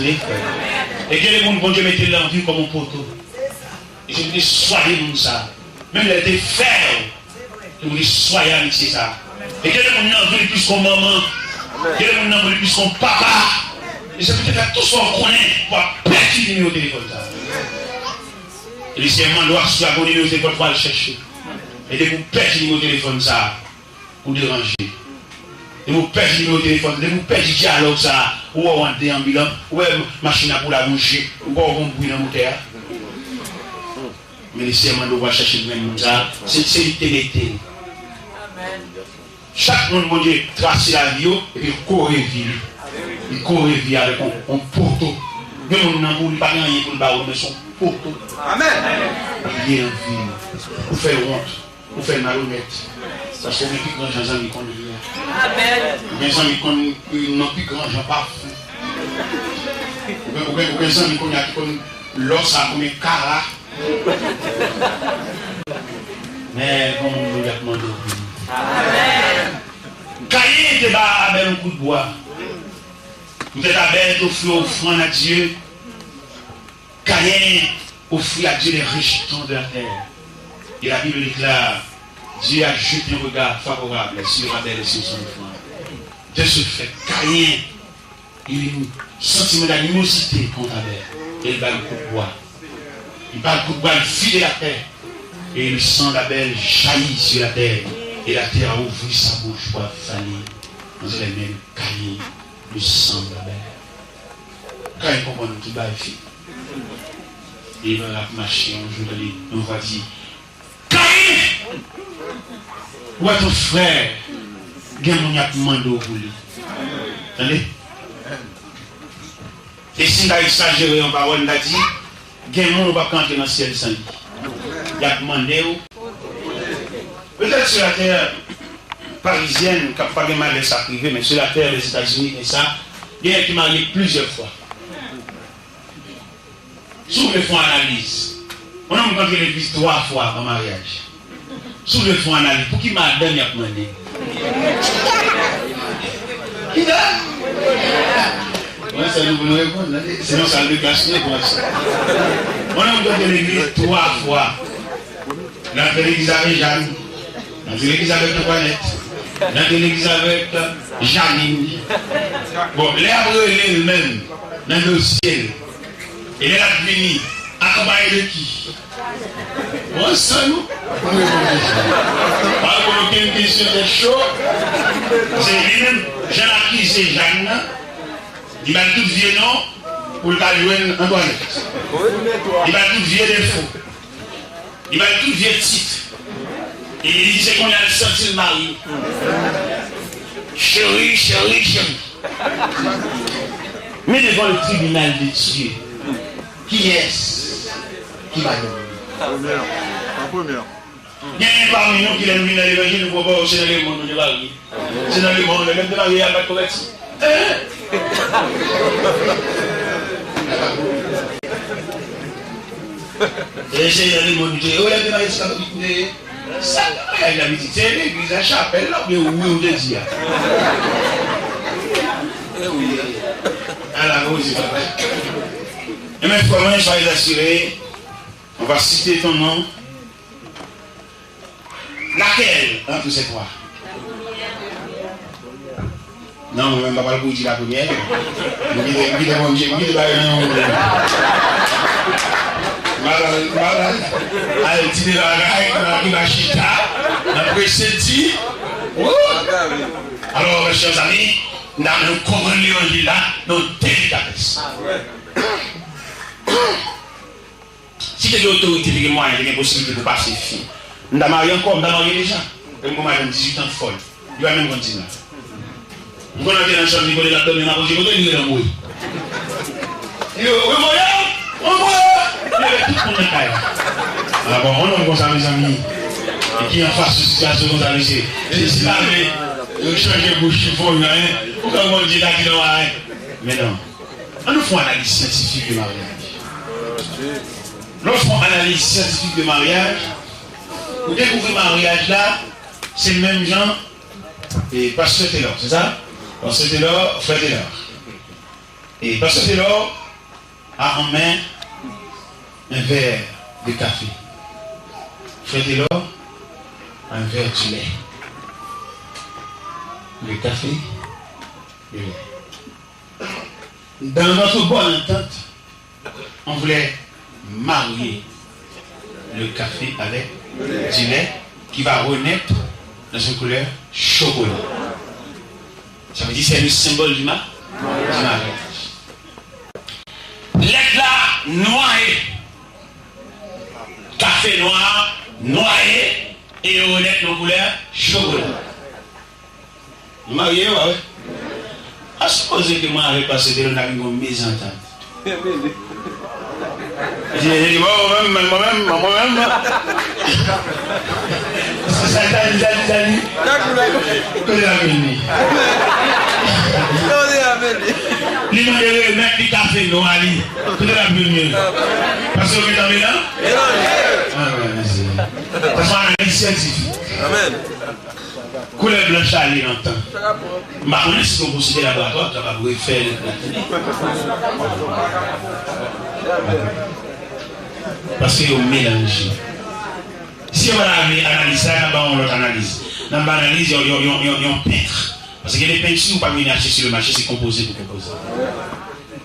et que les gens vont mettre l'envie comme un poteau. Et je vous dis, soyez nous ça. Même les défaire, je vous dis, soyez amitié ça. Et que les gens n'en veulent plus qu'on maman, que les gens n'en veulent plus qu'on papa. Et c'est peut-être tout ce qu'on connaît pour perdre le numéro de téléphone ça. Et les serments doivent se faire un numéro de téléphone pour aller chercher. Et dès que vous perdez le numéro de téléphone ça, vous dérangez. Et vous perdez le numéro de téléphone, et vous perdez le dialogue ça, ou on déambulant, ou machine pour la boucher, ou on bruit dans le moteur. Mais les serments doivent chercher le même monde ça, c'est l'éternité. Chaque monde, mon Dieu, trace la vie et puis courir ville. Il court vie avec un poteau. Le monde n'a pas rien pour le barreau, mais son poteau. Amen. Il est en ville. Vous faites honte, vous faites malhonnête. Ça se fait plus grand gens qui connaissent. Amen. Les gens qui n'ont plus grand gens pas fou. Les gens qui connaissent l'os à comme un cara. Mais comme on nous a demandé. Amen. Caïn était avec un coup de bois. Vous êtes avec offrant à Dieu. Caïn offrit à Dieu les rejetons de la terre. Et la Bible déclare, Dieu a jeté un regard favorable sur Abel et sur son enfant. De ce fait, Caïn, il a un sentiment d'animosité contre Abel. Et il bat le coup de bois. Il bat le coup de bois, il file la terre. Et le sang d'Abel jaillit sur la terre. Et la terre a ouvert sa bouche pour faillir. Nous allons même Caïn, le sang d'Abel. Caïn comprend tout bas et et il va marcher un jour dans les. On va dire Caïn! Où est ton frère? Il y a un demandé au boulot. Attendez? Et si on a exagéré en parole, on a dit il y a un monde qui va canter dans le ciel sans lui. Il a demandé où? Peut-être sur la terre parisienne, qui n'a pas de mal de sa privée, mais sur la terre des États-Unis, et ça, il y a qui marié plusieurs fois. Si vous faites analyse, on a rencontré l'église 3 fois en mariage. Si vous faites analyse, pour qui madame y a demandé? Qui là? Oui, ça nous voulons répondre, sinon ça ne cache pas. On a rencontré l'église 3 fois. Dans l'église avec Jeanne, dans l'église avec Toinette, dans l'église avec Janine. Bon, les abreux, les mêmes, dans le ciel. Et les Latviens, accompagnés de qui? On sait nous. Pas aucune question de chaud. C'est lui-même, j'ai accusé Jeanne. Il m'a tout vieux non pour le jouer Antoinette. Il m'a tout vieux défaut. Il m'a tout vieux titre. Et il disait qu'on a le senti le mari. Chérie, chérie, chérie. Mais devant le tribunal de Dieu, qui est-ce qui va nous? La première. Il y a un parmi nous qui l'a mis dans l'évangile, nous ne pouvons pas aussi dans le monde de Marie. C'est dans le monde, même de Marie, il n'y a pas de correction. Et j'ai dit, mon Dieu, oh, il y a des mariés, ça, il a dit, c'est l'église à chapelle, là, mais où on te dit. Alors, oui, c'est vrai. Et même comment je vais les assurer, on va citer ton nom. Laquelle entre ces trois? Non, moi-même, je ne vais pas vous dire la première. Je vais dire mon Dieu, je vais dire allez, tu dis la machita, après c'est dit. Alors, mes chers amis, nous comprenons l'évangile là, nos délicatesses. Si tu as l'autorité, tu as moyen, tu as possibilité de passer fille. Nous avons marié encore, nous avons marié déjà. Et moi, j'ai 18 ans de folle. Il va même continuer. Nous avons été dans la chambre, nous avons été dans la chambre, nous avons été dans la chambre. Alors bon, on a comme ça mes amis, et qui en face de situation comme ça, c'est là, mais je change de bouche, il faut rien, pourquoi on dit là qu'il n'y a rien? Mais non, on nous fait une analyse scientifique de mariage. Nous faisons une analyse scientifique de mariage. Vous découvrez le mariage là, c'est le même genre, et Pasteur Taylor, c'est ça? Pasteur Taylor, Frère Taylor. Et Pasteur Taylor a en main un verre de café. Frère Taylor, un verre de lait. Le café, le lait. Dans notre bonne entente, on voulait marier le café avec du lait qui va renaître dans une couleur chocolat. Ça veut dire que c'est le symbole du mariage. Lait là, noyé. Café noir, noyé et honnête de couleur chocolat. Vous mariez, ouais. À supposer que moi, avec passé de l'on a une mésentente. J'ai dit, moi-même. C'est ça, t'as dit. Connais la mini. Il m'a dit, mettre du café noir, connais la mini. Parce que vous avez là? Ah, ouais, merci. Ça soit un scientifique. Amen. Couleur blanche à aller longtemps. Je si on considère le laboratoire capable de faire parce qu'il y a un mélange. Si on va analyser ça, on va analyse. Dans l'analyse, il y a un peintre. Parce que les peintures, on ne peut pas venir acheter sur le marché, c'est composé pour composer.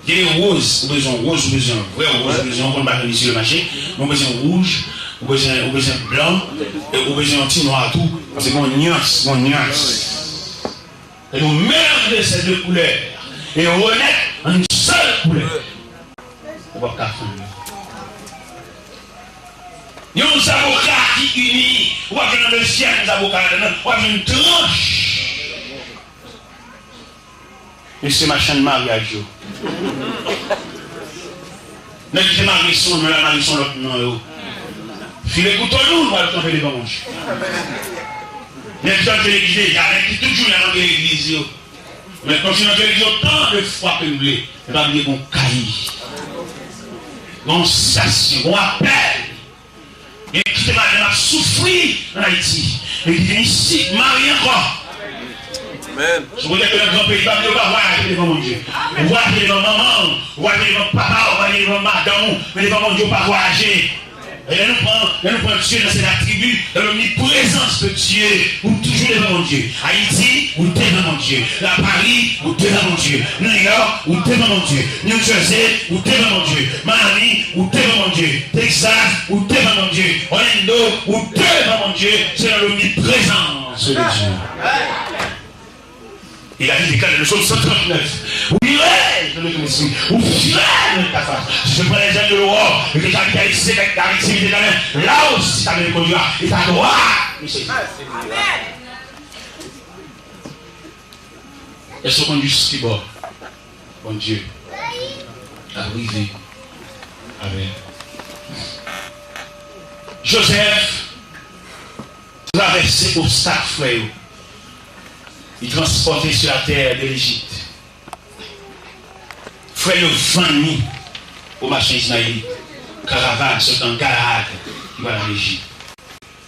Il y a des roses, on a besoin de rose, on a besoin de vrai rose, on a besoin de venir sur le marché, on a besoin de rouge, on a besoin de blanc, et on a besoin de petit noir tout. Parce qu'on nuance, Et nous mélangeons ces deux couleurs. Et on remet une seule couleur. On va faire. Nous avons des avocats qui unissent. On va dans le ciel, des avocats, on va une tranche. Et c'est ma chaîne de mariage. Nous qui mariés sont, nous la mariés sont l'autre nom. Filet couteau, nous, on va le tomber les manches. Les gens de l'église, il y a toujours dans l'église. Mais quand je suis dans l'église, tant de fois que nous voulons, il va venir qu'on caille. Qu'on sache, qu'on appelle. Et qui te m'a souffrir en Haïti. Et qui vient ici, marié encore. Amen. Je vous dis que le grand pays, il va voir devant mon Dieu. On va aller devant maman, on va aller devant papa, on va aller devant madame, mais devant mon Dieu, pas voyager. Et là, nous prenons Dieu dans cette attribut, dans l'omniprésence de Dieu, ou toujours devant mon Dieu. Haïti, ou devant mon Dieu. La Paris, ou devant mon Dieu. New York, ou devant mon Dieu. New Jersey, ou devant mon Dieu. Miami, ou devant mon Dieu. Texas, ou devant mon Dieu. Orlando, ou devant mon Dieu. C'est dans l'omniprésence de Dieu. Il a dit déclaré le psaume 139. Où irai-je de l'Église? Où firai-je de ta face? Si je prends les ailes de l'aurore, et que j'habite à ici avec ta activité dans l'air, là aussi ta me conduira, et ta gloire me saisira. Est-ce qu'on dit ce qui bord? Bon Dieu, arrivé avec Joseph, traversé obstacle, frère. Il transportait sur la terre de l'Égypte. Frère, le 20 000 au marché Ismaïl, caravane, c'est un garage qui va dans l'Égypte.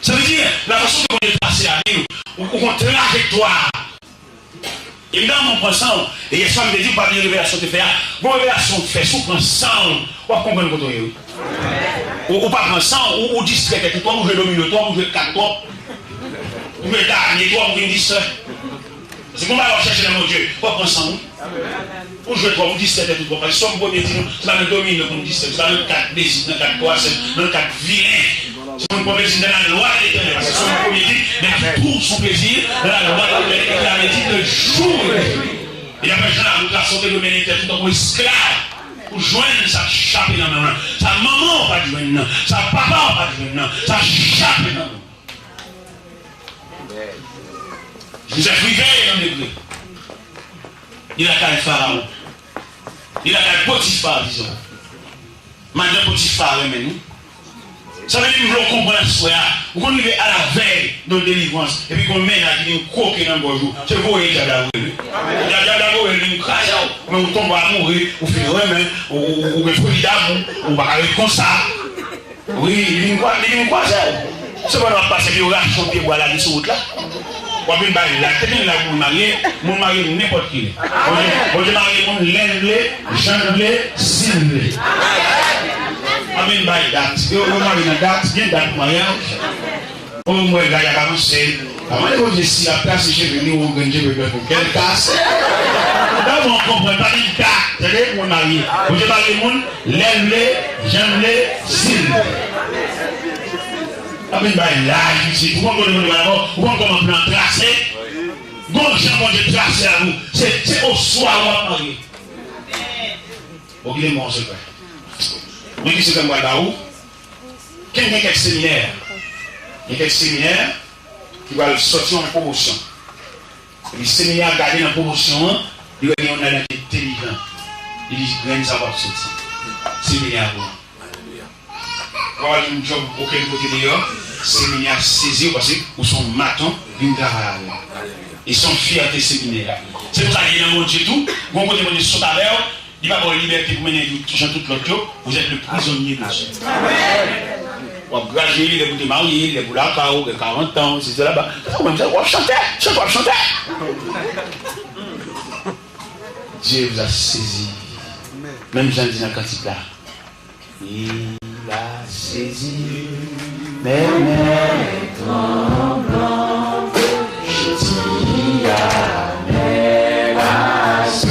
Ça veut dire, la façon dont on est passé à nous, ou qu'on trajectoire. Évidemment, on prend ça, et il y a ça, me dit, pas de révélation de faire. Bon, révélation de faire, si on prend ça, on va comprendre le côté. Ou pas prendre ça, ou distrait, tout toi, ou je domine toi, ou je 4 toi, ou je gagner toi, ou je distrait. C'est qu'on va aller chercher dans mon Dieu, pas prendre ça, ou je toi, ou distrait tout toi. Parce que si on peut dire, c'est pas le domine, comme distrait, c'est pas le 4 désirs, le 4 toi, c'est le 4 vilain. C'est une prophétie dans la loi de l'Éternel. Parce que son premier dit, mais qui trouve son plaisir dans la loi de l'Éternel. Il avait dit le jour. Et après, Jean a sorti le militaire tout en tant qu'esclave. Pour joindre sa chape dans la main. Sa maman va joindre. Sa papa va joindre. Sa chape dans la main. Je vous ai privé dans l'église. Il a qu'à le pharaon. Il a qu'à le Potiphar, disons. Madame Potiphar, mais nous. Ça veut dire que vous comprenez ce soir. Vous arrivez à la veille de délivrance. Et puis qu'on mène à une coquille dans le bonjour. C'est vous qui avez la voulu. Il y a d'abord une crasse. Mais vous tombez à mourir. Vous faites même. Vous faites fruit d'amour. Vous parlez comme ça. Oui, il y a une quoi ça. C'est pas de passer. Vous avez chanté pour aller sur route là. Vous avez une balle là. C'est là vous mariez. Vous mariez n'importe qui. Vous mariez mon l'enlevé, j'enlevé, s'enlevé. Amen by that. You know that, get that mariage. Oh my God, I can't say. Comment est-ce que si la place est venue au Gandhi pour quelle casse? D'abord, on comprend pas une carte. C'est-à-dire mon mari. Vous avez parlé monde, lève-les, j'aime-les, signe. Amen by là, ici. Vous comprenez comment on peut tracer? Bon, j'ai tracé à vous. C'est au soir où on va marier. Ok, mon secret. Moi, qui c'est comme moi là-haut? Quel y a quelques séminaires? Il y a quelques séminaires qui vont sortir en promotion. Et les séminaires gardés en promotion, ils vont dire qu'on a l'intelligent. Ils disent qu'il y a une savoir sur ça. Séminaire. Voilà un job auquel côté d'ailleurs, séminaire saisi parce qu'ils sont matons, ils Ils sont fiers des séminaires. C'est pour ça qu'il y a un monde de tout. Bon, côté de sauter à l'air. Il va avoir la liberté pour mener tout l'autre chose. Vous êtes le prisonnier de Dieu. Vous avez gradué, vous êtes marié, vous avez 40 ans, c'est là-bas. Vous avez chanté, vous avez chanté. Dieu vous a saisi. Même Jean dit dans le cantique là. Il a saisi mes mains tremblantes. Je dis à mes masques.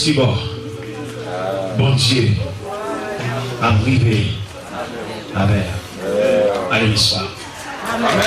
si bon. Bon Dieu. À priver. Amen. Allez, l'histoire. Amen.